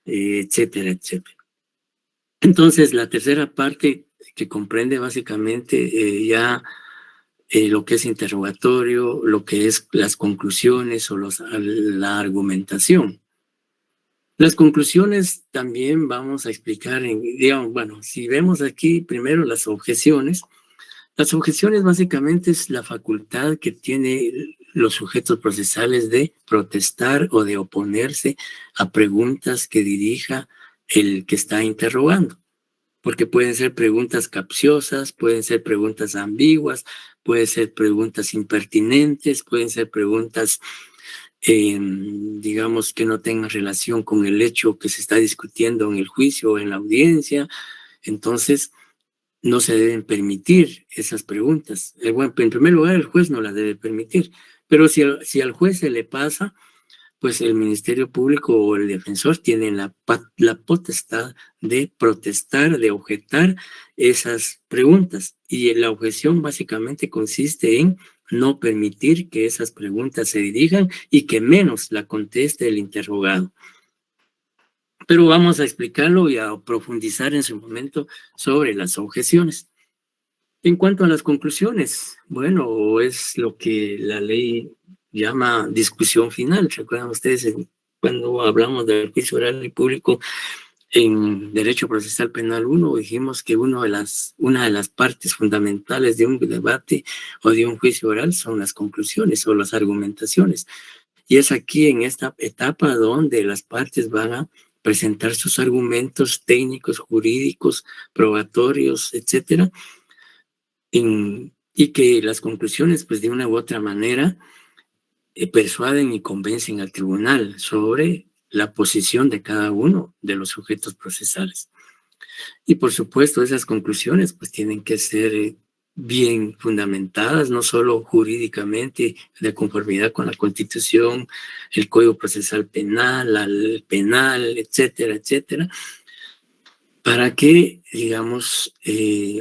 etcétera, etcétera. Entonces, la tercera parte que comprende básicamente lo que es interrogatorio, lo que es las conclusiones o la argumentación. Las conclusiones también vamos a explicar, digamos, bueno, si vemos aquí primero las objeciones básicamente es la facultad que tienen los sujetos procesales de protestar o de oponerse a preguntas que dirija el que está interrogando, porque pueden ser preguntas capciosas, pueden ser preguntas ambiguas, pueden ser preguntas impertinentes, pueden ser preguntas digamos que no tenga relación con el hecho que se está discutiendo en el juicio o en la audiencia. Entonces no se deben permitir esas preguntas. En primer lugar, el juez no las debe permitir, pero si al juez se le pasa, pues el Ministerio Público o el defensor tienen la potestad de protestar, de objetar esas preguntas, y la objeción básicamente consiste en no permitir que esas preguntas se dirijan y que menos la conteste el interrogado. Pero vamos a explicarlo y a profundizar en su momento sobre las objeciones. En cuanto a las conclusiones, bueno, es lo que la ley llama discusión final. ¿Recuerdan ustedes cuando hablamos del juicio oral y público en Derecho Procesal Penal 1, dijimos que una de las partes fundamentales de un debate o de un juicio oral son las conclusiones o las argumentaciones? Y es aquí en esta etapa donde las partes van a presentar sus argumentos técnicos, jurídicos, probatorios, etcétera, y que las conclusiones, pues de una u otra manera, persuaden y convencen al tribunal sobre la posición de cada uno de los sujetos procesales. Y por supuesto, esas conclusiones pues tienen que ser bien fundamentadas, no solo jurídicamente, de conformidad con la Constitución, el Código Procesal Penal, el penal, etcétera, etcétera, para que, digamos,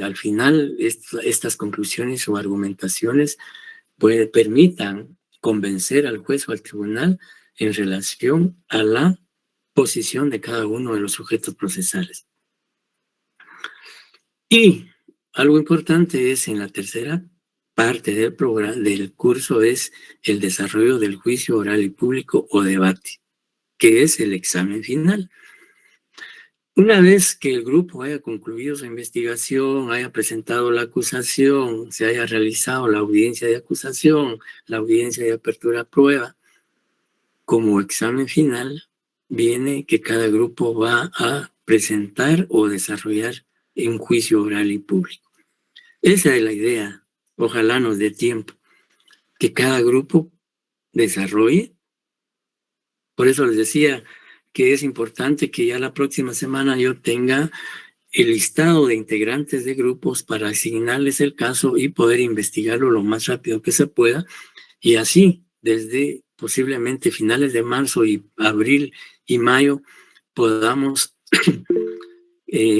al final estas conclusiones o argumentaciones permitan convencer al juez o al tribunal en relación a la posición de cada uno de los sujetos procesales. Y algo importante es en la tercera parte del programa, del curso, es el desarrollo del juicio oral y público o debate, que es el examen final. Una vez que el grupo haya concluido su investigación, haya presentado la acusación, se haya realizado la audiencia de acusación, la audiencia de apertura a prueba, como examen final viene que cada grupo va a presentar o desarrollar un juicio oral y público. Esa es la idea. Ojalá nos dé tiempo. que cada grupo desarrolle. Por eso les decía que es importante que ya la próxima semana yo tenga el listado de integrantes de grupos para asignarles el caso y poder investigarlo lo más rápido que se pueda, y así desde posiblemente finales de marzo y abril y mayo podamos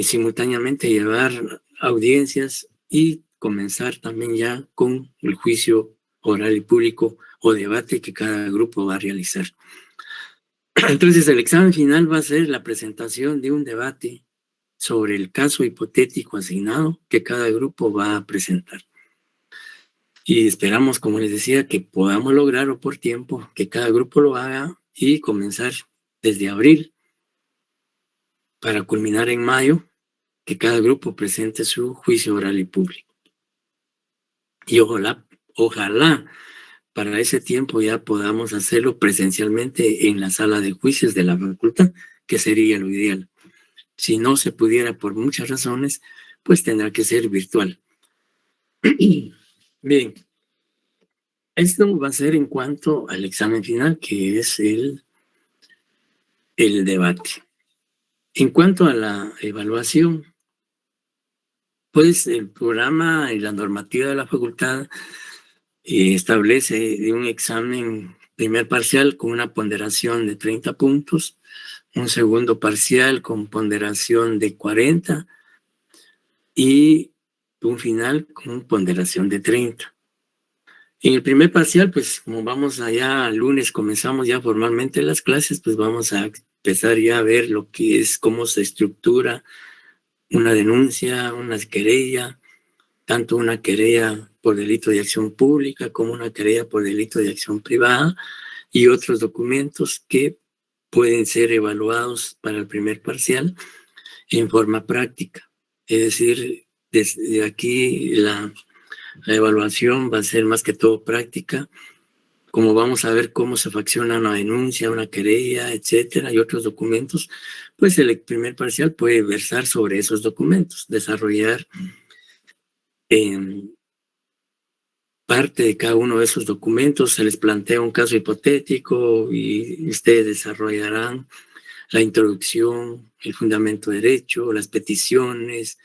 simultáneamente llevar audiencias y comenzar también ya con el juicio oral y público o debate que cada grupo va a realizar. Entonces el examen final va a ser la presentación de un debate sobre el caso hipotético asignado que cada grupo va a presentar. Y esperamos, como les decía, que podamos lograrlo por tiempo, que cada grupo lo haga y comenzar desde abril para culminar en mayo, que cada grupo presente su juicio oral y público. Y ojalá para ese tiempo ya podamos hacerlo presencialmente en la sala de juicios de la facultad, que sería lo ideal. Si no se pudiera por muchas razones, pues tendrá que ser virtual. Bien, esto va a ser en cuanto al examen final, que es el debate. En cuanto a la evaluación, pues el programa y la normativa de la facultad establece un examen primer parcial con una ponderación de 30 puntos, un segundo parcial con ponderación de 40 y un final con ponderación de 30. En el primer parcial, pues como vamos allá, el lunes comenzamos ya formalmente las clases, pues vamos a empezar ya a ver lo que es, cómo se estructura una denuncia, una querella, tanto una querella por delito de acción pública como una querella por delito de acción privada y otros documentos que pueden ser evaluados para el primer parcial en forma práctica. Es decir, desde aquí la evaluación va a ser más que todo práctica, como vamos a ver cómo se facciona una denuncia, una querella, etcétera, y otros documentos, pues el primer parcial puede versar sobre esos documentos, desarrollar en parte de cada uno de esos documentos, se les plantea un caso hipotético y ustedes desarrollarán la introducción, el fundamento de derecho, las peticiones,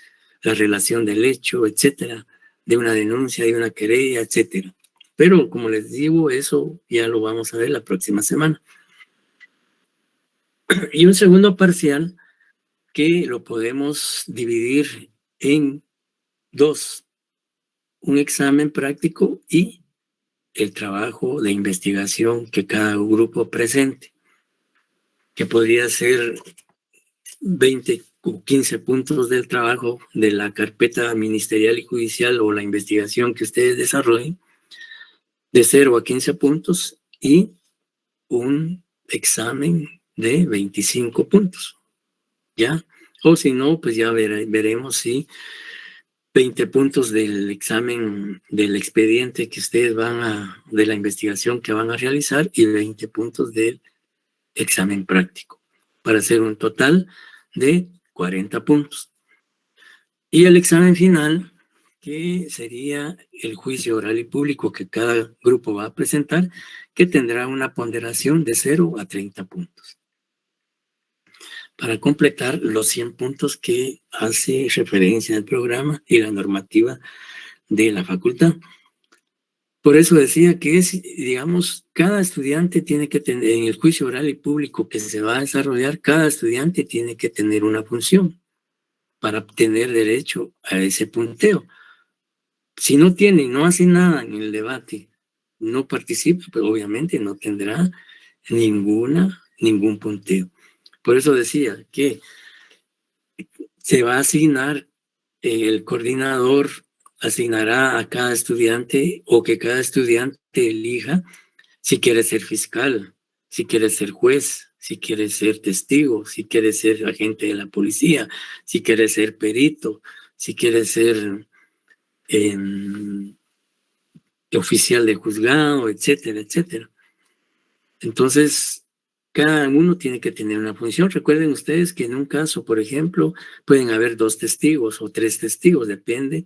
la relación del hecho, etcétera, de una denuncia, de una querella, etcétera. Pero, como les digo, eso ya lo vamos a ver la próxima semana. Y un segundo parcial que lo podemos dividir en dos: un examen práctico y el trabajo de investigación que cada grupo presente, que podría ser 20 o 15 puntos del trabajo de la carpeta ministerial y judicial o la investigación que ustedes desarrollen, de 0 a 15 puntos, y un examen de 25 puntos, ¿ya? O si no, pues ya veremos si 20 puntos del examen del expediente que ustedes de la investigación que van a realizar, y 20 puntos del examen práctico, para hacer un total de 40 puntos. Y el examen final, que sería el juicio oral y público que cada grupo va a presentar, que tendrá una ponderación de 0 a 30 puntos, para completar los 100 puntos que hace referencia al programa y la normativa de la facultad. Por eso decía que digamos, cada estudiante tiene que tener, en el juicio oral y público que se va a desarrollar, cada estudiante tiene que tener una función para obtener derecho a ese punteo. Si no tiene, no hace nada en el debate, no participa, pues obviamente no tendrá ningún punteo. Por eso decía que se va a asignar, el coordinador asignará a cada estudiante, o que cada estudiante elija si quiere ser fiscal, si quiere ser juez, si quiere ser testigo, si quiere ser agente de la policía, si quiere ser perito, si quiere ser oficial de juzgado, etcétera, etcétera. Entonces, cada uno tiene que tener una función. Recuerden ustedes que en un caso, por ejemplo, pueden haber 2 testigos o 3 testigos, depende.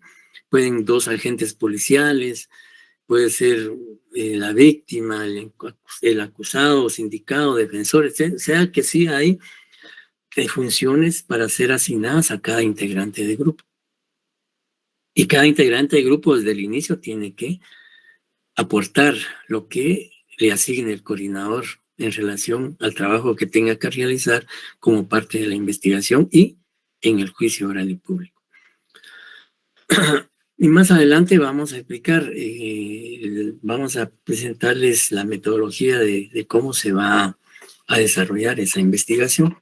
Pueden 2 agentes policiales, puede ser la víctima, el acusado, sindicado, defensor, sea que sí hay funciones para ser asignadas a cada integrante de grupo. Y cada integrante de grupo desde el inicio tiene que aportar lo que le asigne el coordinador en relación al trabajo que tenga que realizar como parte de la investigación y en el juicio oral y público. Y más adelante vamos a explicar, vamos a presentarles la metodología de cómo se va a desarrollar esa investigación.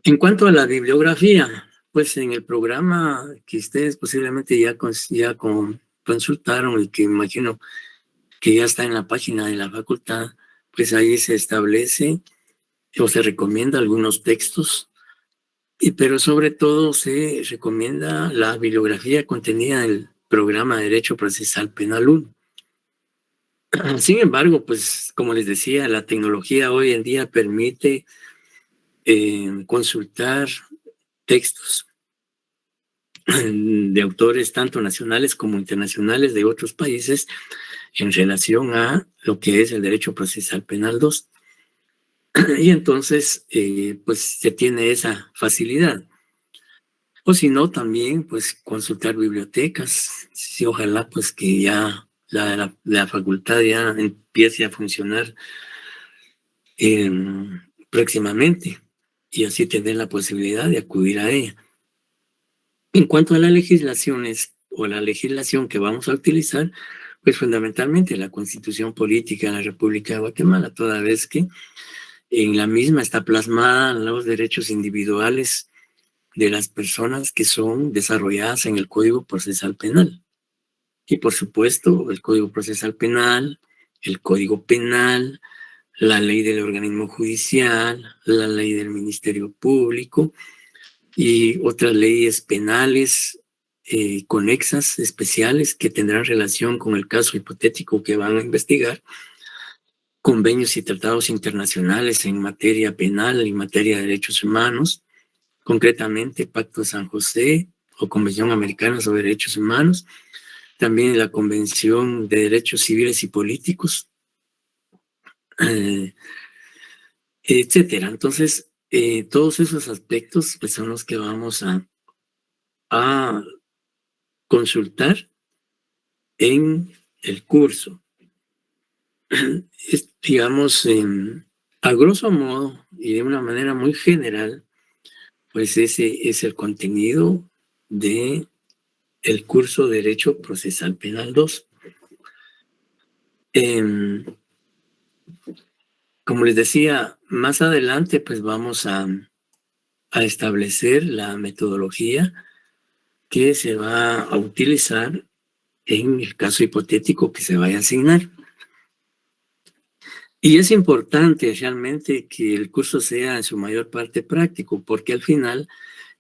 En cuanto a la bibliografía, pues en el programa que ustedes posiblemente ya consultaron y que imagino que ya está en la página de la facultad, pues ahí se establece o se recomienda algunos textos, pero sobre todo se recomienda la bibliografía contenida en el programa de Derecho Procesal Penal 1. Sin embargo, pues como les decía, la tecnología hoy en día permite consultar textos de autores tanto nacionales como internacionales de otros países en relación a lo que es el Derecho Procesal Penal 2. Y entonces, pues se tiene esa facilidad. O si no, también, pues consultar bibliotecas. Sí, ojalá, pues que ya la facultad ya empiece a funcionar próximamente y así tener la posibilidad de acudir a ella. En cuanto a las legislaciones o la legislación que vamos a utilizar, pues fundamentalmente la Constitución Política de la República de Guatemala, toda vez que en la misma está plasmada los derechos individuales de las personas que son desarrolladas en el Código Procesal Penal. Y por supuesto, el Código Procesal Penal, el Código Penal, la ley del organismo judicial, la ley del Ministerio Público y otras leyes penales conexas, especiales, que tendrán relación con el caso hipotético que van a investigar, convenios y tratados internacionales en materia penal y materia de derechos humanos, concretamente Pacto de San José o Convención Americana sobre Derechos Humanos, también la Convención de Derechos Civiles y Políticos, etcétera. Entonces, todos esos aspectos pues, son los que vamos a consultar en el curso. Digamos, a grosso modo y de una manera muy general, pues ese es el contenido de el curso Derecho Procesal Penal 2. Como les decía, más adelante pues vamos a establecer la metodología que se va a utilizar en el caso hipotético que se vaya a asignar. Y es importante realmente que el curso sea en su mayor parte práctico, porque al final,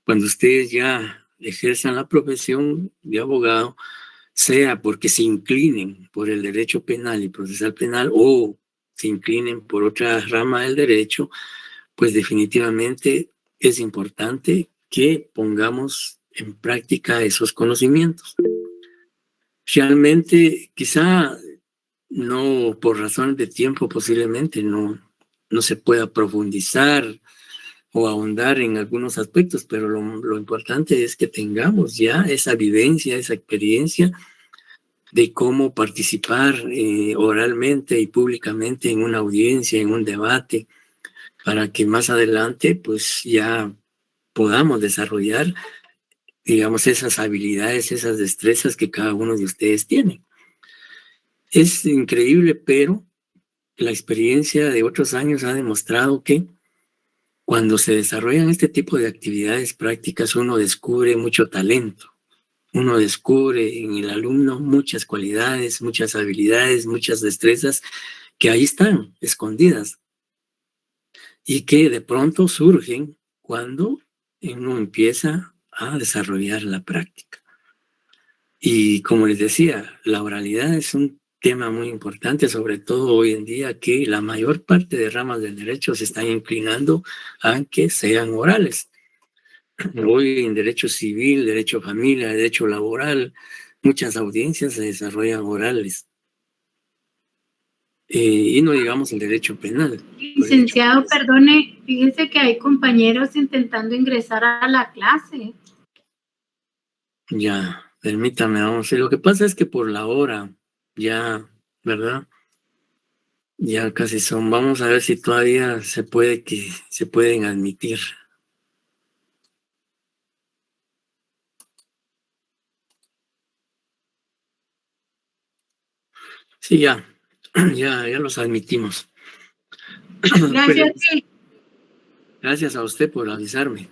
cuando ustedes ya ejerzan la profesión de abogado, sea porque se inclinen por el derecho penal y procesal penal o se inclinen por otra rama del derecho, pues definitivamente es importante que pongamos en práctica esos conocimientos. Realmente, quizá no por razones de tiempo posiblemente no se pueda profundizar o ahondar en algunos aspectos, pero lo importante es que tengamos ya esa vivencia, esa experiencia de cómo participar oralmente y públicamente en una audiencia, en un debate, para que más adelante pues ya podamos desarrollar, digamos, esas habilidades, esas destrezas que cada uno de ustedes tiene. Es increíble, pero la experiencia de otros años ha demostrado que cuando se desarrollan este tipo de actividades prácticas, uno descubre mucho talento. Uno descubre en el alumno muchas cualidades, muchas habilidades, muchas destrezas que ahí están, escondidas, y que de pronto surgen cuando uno empieza a desarrollar la práctica. Y como les decía, la oralidad es un tema muy importante, sobre todo hoy en día que la mayor parte de ramas del derecho se están inclinando a que sean orales. Hoy en derecho civil, derecho familia, derecho laboral, muchas audiencias se desarrollan orales. Y no digamos el derecho penal. Licenciado, perdone, fíjese que hay compañeros intentando ingresar a la clase. Ya, permítame, vamos a ver. Lo que pasa es que por la hora, ya, ¿verdad? Ya casi son. Vamos a ver si todavía se pueden admitir. Sí, ya los admitimos. Gracias. Gracias a usted por avisarme.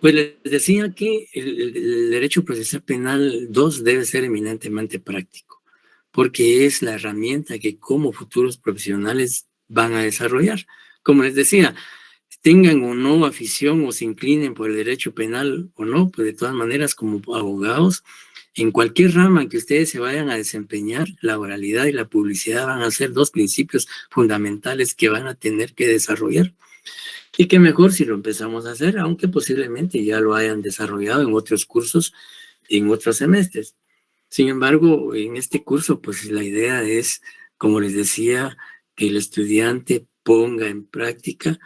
Pues les decía que el derecho procesal penal 2 debe ser eminentemente práctico, porque es la herramienta que como futuros profesionales van a desarrollar. Como les decía, tengan o no afición o se inclinen por el derecho penal o no, pues de todas maneras como abogados, en cualquier rama en que ustedes se vayan a desempeñar, la oralidad y la publicidad van a ser 2 principios fundamentales que van a tener que desarrollar. Y qué mejor si lo empezamos a hacer, aunque posiblemente ya lo hayan desarrollado en otros cursos, en otros semestres. Sin embargo, en este curso, pues la idea es, como les decía, que el estudiante ponga en práctica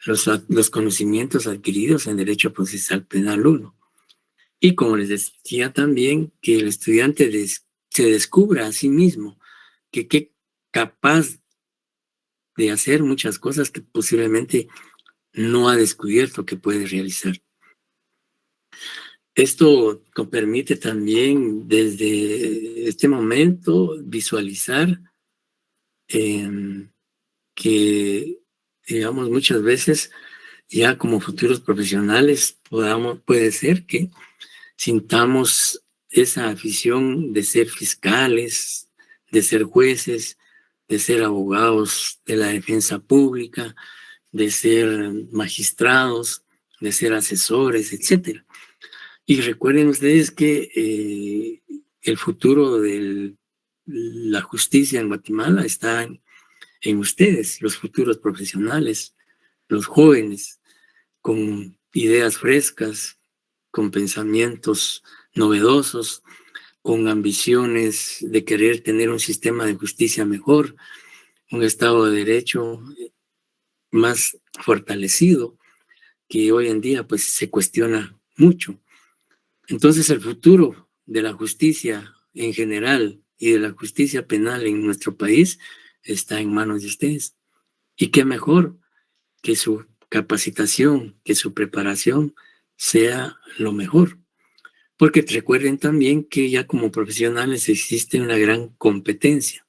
los conocimientos adquiridos en Derecho Procesal Penal 1. Y como les decía también, que el estudiante se descubra a sí mismo que es capaz de hacer muchas cosas que posiblemente no ha descubierto que puede realizar. Esto permite también desde este momento visualizar que, digamos, muchas veces ya como futuros profesionales puede ser que sintamos esa afición de ser fiscales, de ser jueces, de ser abogados de la defensa pública, de ser magistrados, de ser asesores, etc. Y recuerden ustedes que el futuro de la justicia en Guatemala está en ustedes, los futuros profesionales, los jóvenes, con ideas frescas, con pensamientos novedosos, con ambiciones de querer tener un sistema de justicia mejor, un Estado de Derecho más fortalecido, que hoy en día pues se cuestiona mucho. Entonces el futuro de la justicia en general y de la justicia penal en nuestro país está en manos de ustedes. Y qué mejor que su capacitación, que su preparación sea lo mejor. Porque recuerden también que ya como profesionales existe una gran competencia.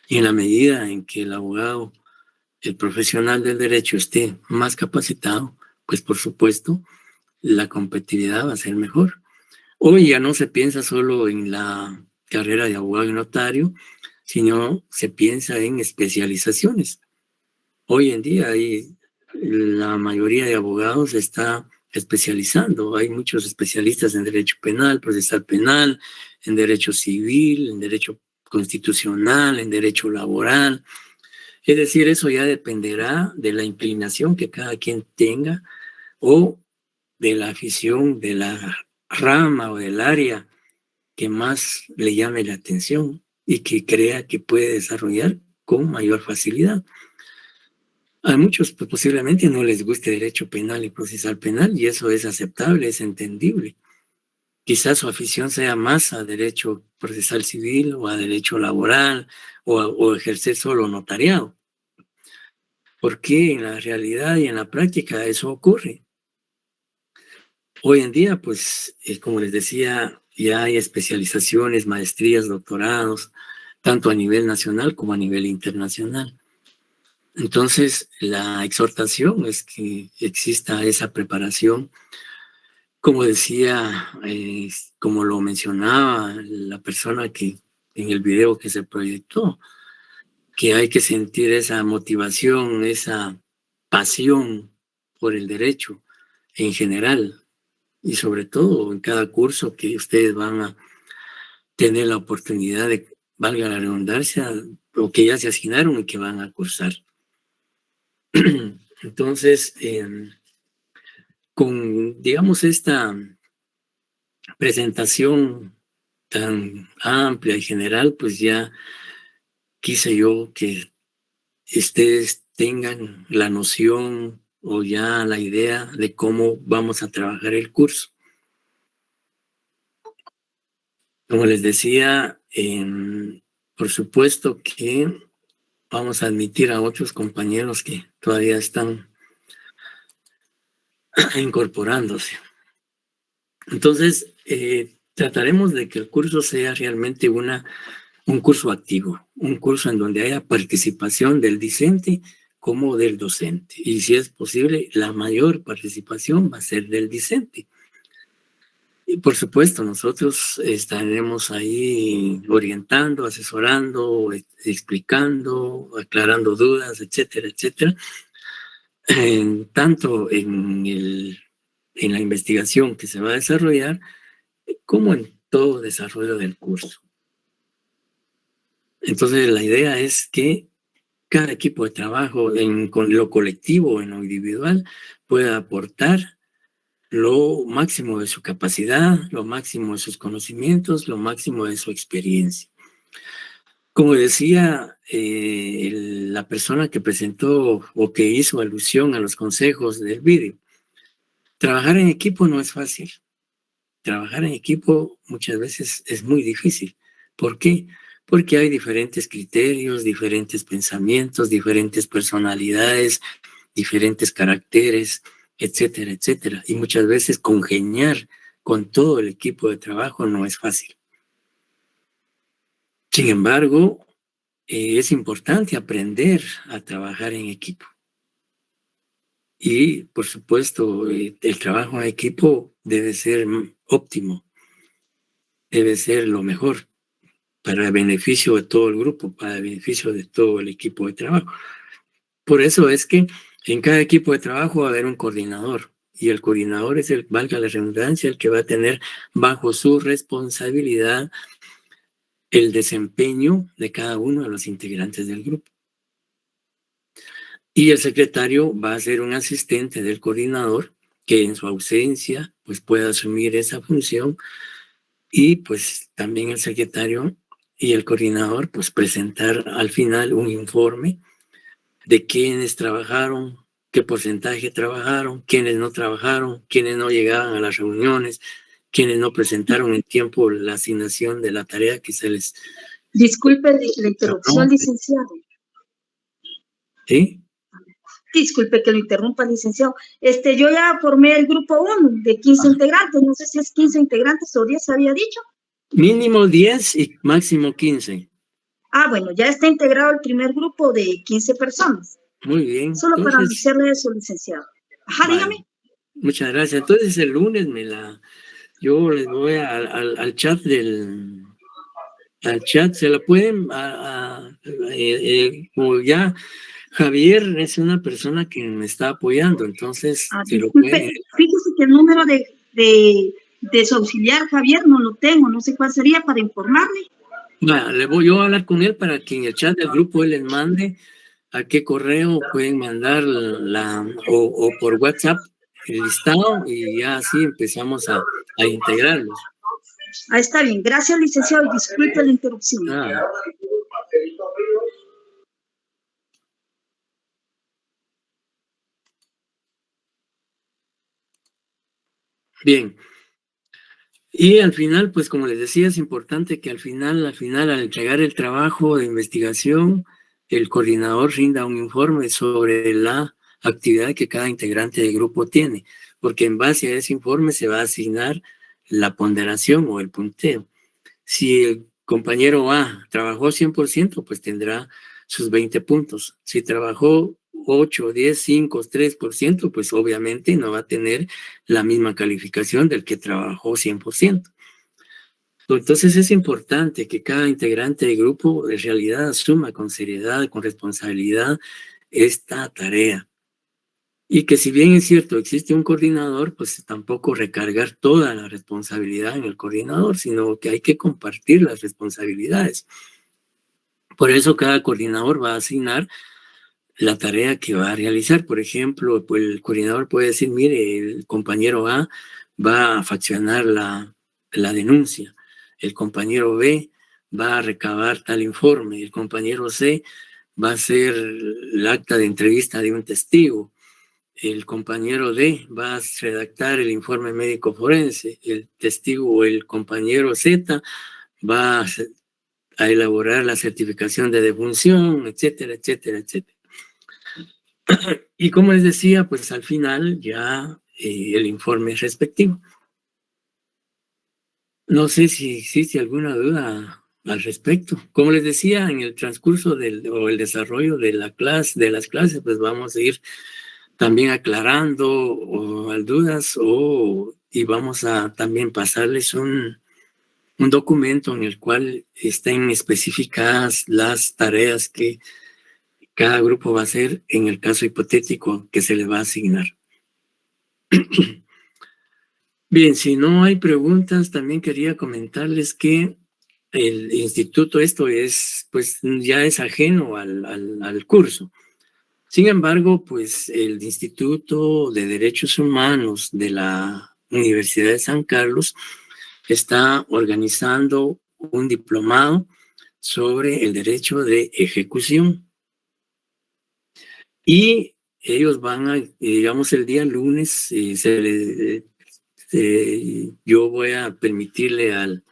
Y en la medida en que el abogado, el profesional del derecho esté más capacitado, pues por supuesto la competitividad va a ser mejor. Hoy ya no se piensa solo en la carrera de abogado y notario, sino se piensa en especializaciones. Hoy en día la mayoría de abogados está especializando. Hay muchos especialistas en derecho penal, procesal penal, en derecho civil, en derecho constitucional, en derecho laboral. Es decir, eso ya dependerá de la inclinación que cada quien tenga o de la afición de la rama o del área que más le llame la atención y que crea que puede desarrollar con mayor facilidad. A muchos pues, posiblemente no les guste derecho penal y procesal penal y eso es aceptable, es entendible. Quizás su afición sea más a derecho procesal civil o a derecho laboral o ejercer solo notariado. Porque en la realidad y en la práctica eso ocurre. Hoy en día, pues, como les decía, ya hay especializaciones, maestrías, doctorados, tanto a nivel nacional como a nivel internacional. Entonces, la exhortación es que exista esa preparación. Como decía, como lo mencionaba la persona que en el video que se proyectó, que hay que sentir esa motivación, esa pasión por el derecho en general y sobre todo en cada curso que ustedes van a tener la oportunidad de, valga la redundancia, o que ya se asignaron y que van a cursar. Entonces, con, digamos, esta presentación tan amplia y general, pues ya quise yo que ustedes tengan la noción o ya la idea de cómo vamos a trabajar el curso. Como les decía, por supuesto que vamos a admitir a otros compañeros que todavía están incorporándose. Entonces, trataremos de que el curso sea realmente un curso activo, un curso en donde haya participación del discente como del docente. Y si es posible, la mayor participación va a ser del discente. Y por supuesto, nosotros estaremos ahí orientando, asesorando, explicando, aclarando dudas, etcétera, etcétera. Tanto en la investigación que se va a desarrollar, como en todo desarrollo del curso. Entonces, la idea es que cada equipo de trabajo, con lo colectivo o en lo individual, pueda aportar lo máximo de su capacidad, lo máximo de sus conocimientos, lo máximo de su experiencia. Como decía la persona que presentó o que hizo alusión a los consejos del vídeo, trabajar en equipo no es fácil. Trabajar en equipo muchas veces es muy difícil. ¿Por qué? Porque hay diferentes criterios, diferentes pensamientos, diferentes personalidades, diferentes caracteres, etcétera, etcétera. Y muchas veces congeniar con todo el equipo de trabajo no es fácil. Sin embargo, es importante aprender a trabajar en equipo. Y, por supuesto, el trabajo en equipo debe ser óptimo, debe ser lo mejor para el beneficio de todo el grupo, para el beneficio de todo el equipo de trabajo. Por eso es que en cada equipo de trabajo va a haber un coordinador, y el coordinador es valga la redundancia, el que va a tener bajo su responsabilidad el desempeño de cada uno de los integrantes del grupo. Y el secretario va a ser un asistente del coordinador que en su ausencia pues pueda asumir esa función, y pues también el secretario y el coordinador pues presentar al final un informe de quiénes trabajaron, qué porcentaje trabajaron, quiénes no trabajaron, quiénes no llegaban a las reuniones, quiénes no presentaron en tiempo la asignación de la tarea que se les... Disculpe la interrupción, licenciado. ¿Sí? Disculpe que lo interrumpa, licenciado. Yo ya formé el grupo 1 de 15 integrantes. No sé si es 15 integrantes o 10, había dicho. Mínimo 10 y máximo 15. Ah, bueno, ya está integrado el primer grupo de 15 personas. Muy bien. Solo para anunciarle eso, licenciado. Ajá, vale. Dígame. Muchas gracias. Entonces el lunes yo les voy al chat al chat, se la pueden, como ya Javier es una persona que me está apoyando, entonces se lo pueden. Fíjese que el número de su auxiliar Javier no lo tengo, no sé cuál sería para informarle. Le voy yo a hablar con él para que en el chat del grupo él les mande a qué correo pueden mandar o por WhatsApp el listado, y ya así empezamos a integrarlos. Ah, está bien. Gracias, licenciado. Disculpe la interrupción. Bien. Y al final, pues como les decía, es importante que al final, al entregar el trabajo de investigación, el coordinador rinda un informe sobre la actividad que cada integrante del grupo tiene, porque en base a ese informe se va a asignar la ponderación o el punteo. Si el compañero A trabajó 100%, pues tendrá sus 20 puntos. Si trabajó 8, 10, 5, 3%, pues obviamente no va a tener la misma calificación del que trabajó 100%. Entonces es importante que cada integrante del grupo en realidad asuma con seriedad, con responsabilidad esta tarea. Y que si bien es cierto, existe un coordinador, pues tampoco recargar toda la responsabilidad en el coordinador, sino que hay que compartir las responsabilidades. Por eso cada coordinador va a asignar la tarea que va a realizar. Por ejemplo, pues el coordinador puede decir, mire, el compañero A va a fraccionar la denuncia. El compañero B va a recabar tal informe. El compañero C va a hacer el acta de entrevista de un testigo. El compañero D va a redactar el informe médico forense. El testigo o el compañero Z va a elaborar la certificación de defunción, etcétera, etcétera, etcétera. Y como les decía, pues al final ya el informe respectivo. No sé si existe alguna duda al respecto. Como les decía, en el transcurso o el desarrollo de las clases, pues vamos a ir también aclarando dudas y vamos a también pasarles un documento en el cual estén especificadas las tareas que cada grupo va a hacer en el caso hipotético que se le va a asignar. Bien, si no hay preguntas, también quería comentarles que el instituto, esto es, pues ya es ajeno al curso. Sin embargo, pues el Instituto de Derechos Humanos de la Universidad de San Carlos está organizando un diplomado sobre el derecho de ejecución. Y ellos van a, digamos, el día lunes, yo voy a permitirle al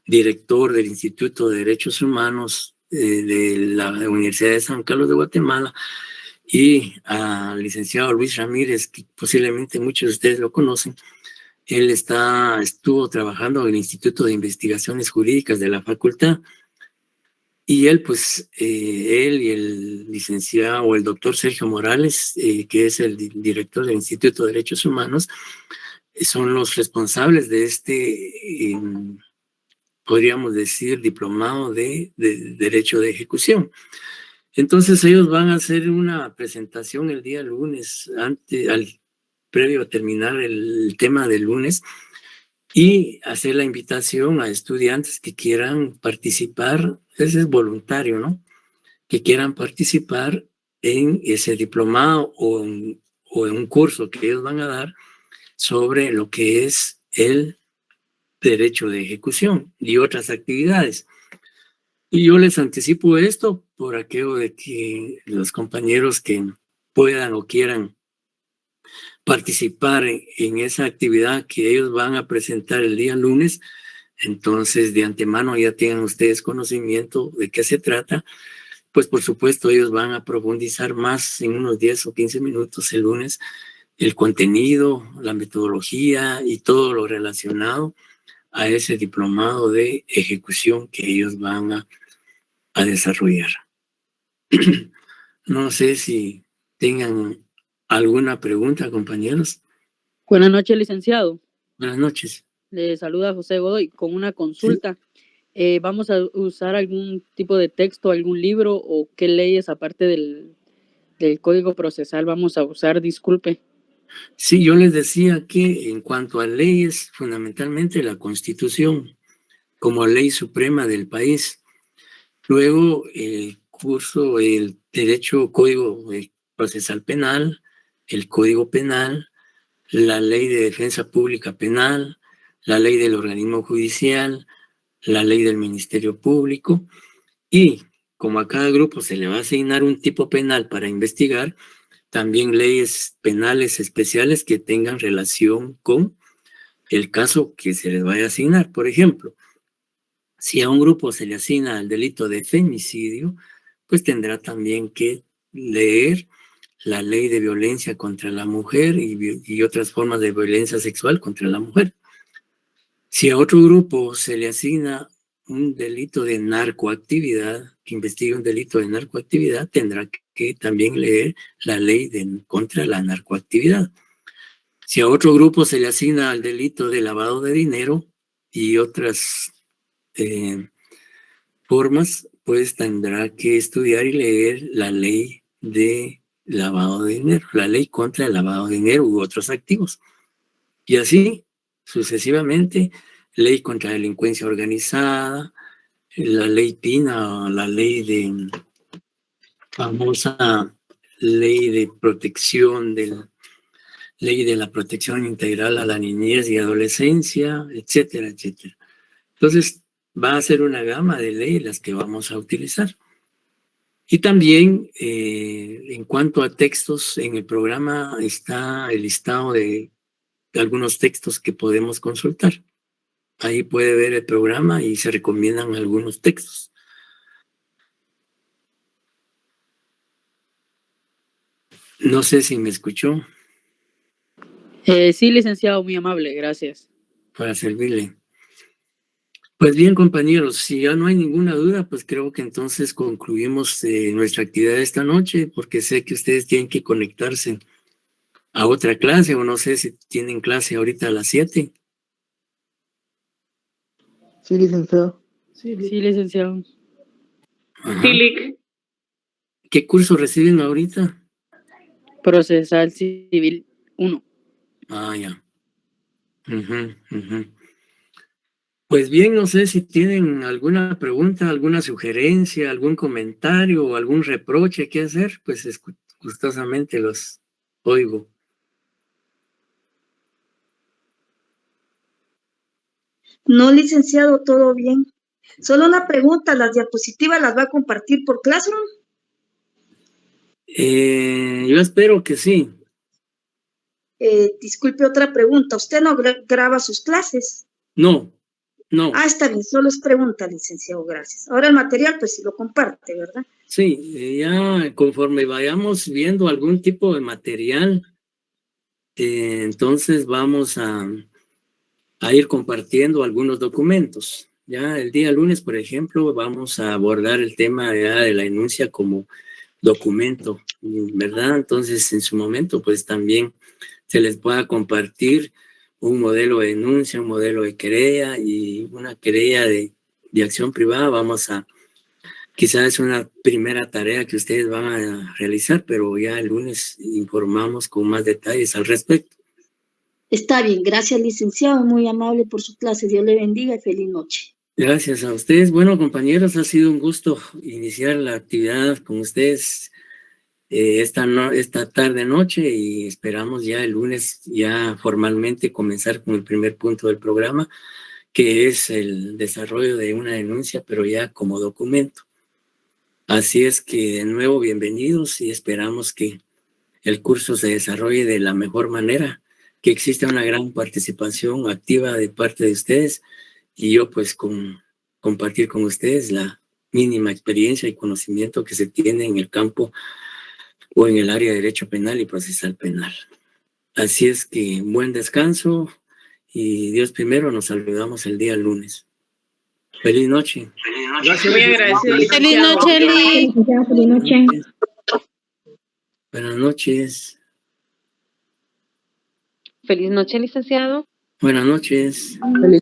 director del Instituto de Derechos Humanos de la Universidad de San Carlos de Guatemala y al licenciado Luis Ramírez, que posiblemente muchos de ustedes lo conocen. Él estuvo trabajando en el Instituto de Investigaciones Jurídicas de la facultad y él, pues, él y el licenciado o el doctor Sergio Morales, que es el director del Instituto de Derechos Humanos, son los responsables de este, podríamos decir, diplomado de Derecho de Ejecución. Entonces ellos van a hacer una presentación el día lunes, previo a terminar el tema del lunes, y hacer la invitación a estudiantes que quieran participar, ese es voluntario, ¿no? Que quieran participar en ese diplomado o en un curso que ellos van a dar sobre lo que es el derecho de ejecución y otras actividades. Y yo les anticipo esto por aquello de que los compañeros que puedan o quieran participar en esa actividad que ellos van a presentar el día lunes, entonces de antemano ya tengan ustedes conocimiento de qué se trata, pues por supuesto ellos van a profundizar más en unos 10 o 15 minutos el lunes el contenido, la metodología y todo lo relacionado a ese diplomado de ejecución que ellos van a desarrollar. No sé si tengan alguna pregunta, compañeros. Buenas noches, licenciado. Buenas noches. Le saluda José Godoy con una consulta. ¿Sí? ¿Vamos a usar algún tipo de texto, algún libro o qué leyes aparte del Código Procesal vamos a usar? Disculpe. Sí, yo les decía que en cuanto a leyes, fundamentalmente la Constitución como ley suprema del país. Luego el curso, el Código Procesal Penal, el Código Penal, la Ley de Defensa Pública Penal, la Ley del Organismo Judicial, la Ley del Ministerio Público, y como a cada grupo se le va a asignar un tipo penal para investigar, también leyes penales especiales que tengan relación con el caso que se les vaya a asignar. Por ejemplo, si a un grupo se le asigna el delito de femicidio, pues tendrá también que leer la ley de violencia contra la mujer y otras formas de violencia sexual contra la mujer. Si a otro grupo se le asigna un delito de narcoactividad, que investigue un delito de narcoactividad, tendrá que también leer la ley contra la narcoactividad. Si a otro grupo se le asigna el delito de lavado de dinero y otras formas, pues tendrá que estudiar y leer la ley de lavado de dinero, la ley contra el lavado de dinero u otros activos. Y así, sucesivamente, ley contra la delincuencia organizada, la ley PINA, la famosa ley de protección de ley de la protección integral a la niñez y adolescencia, etcétera, etcétera. Entonces, va a ser una gama de leyes las que vamos a utilizar. Y también, en cuanto a textos, en el programa está el listado de algunos textos que podemos consultar. Ahí puede ver el programa y se recomiendan algunos textos. No sé si me escuchó. Sí, licenciado, muy amable, gracias. Para servirle. Pues bien, compañeros, si ya no hay ninguna duda, pues creo que entonces concluimos nuestra actividad esta noche, porque sé que ustedes tienen que conectarse a otra clase, o no sé si tienen clase ahorita a las 7. Sí, licenciado. Sí, licenciado. Ajá. ¿Qué curso reciben ahorita? Procesal Civil 1. Ah, ya. Ujú, ujú. Pues bien, no sé si tienen alguna pregunta, alguna sugerencia, algún comentario o algún reproche que hacer, pues gustosamente los oigo. No, licenciado, todo bien. Solo una pregunta, ¿las diapositivas las va a compartir por Classroom? Yo espero que sí. Disculpe, otra pregunta. ¿Usted no graba sus clases? No. Ah, está bien, solo es pregunta, licenciado, gracias. Ahora el material, pues sí lo comparte, ¿verdad? Sí, ya conforme vayamos viendo algún tipo de material, entonces vamos a ir compartiendo algunos documentos. Ya el día lunes, por ejemplo, vamos a abordar el tema de la denuncia como documento, ¿verdad? Entonces, en su momento, pues también se les pueda compartir un modelo de denuncia, un modelo de querella y una querella de acción privada. Quizás es una primera tarea que ustedes van a realizar, pero ya el lunes informamos con más detalles al respecto. Está bien, gracias, licenciado, muy amable por su clase. Dios le bendiga y feliz noche. Gracias a ustedes. Bueno, compañeros, ha sido un gusto iniciar la actividad con ustedes esta tarde-noche y esperamos ya el lunes ya formalmente comenzar con el primer punto del programa, que es el desarrollo de una denuncia, pero ya como documento. Así es que de nuevo bienvenidos y esperamos que el curso se desarrolle de la mejor manera, que exista una gran participación activa de parte de ustedes y yo pues compartir con ustedes la mínima experiencia y conocimiento que se tiene en el campo o en el área de derecho penal y procesal penal. Así es que buen descanso y Dios primero, nos saludamos el día lunes. Feliz noche. Gracias. Muy agradecido. Feliz noche, Eli. Feliz noche. Buenas noches. Feliz noche, licenciado. Buenas noches. Feliz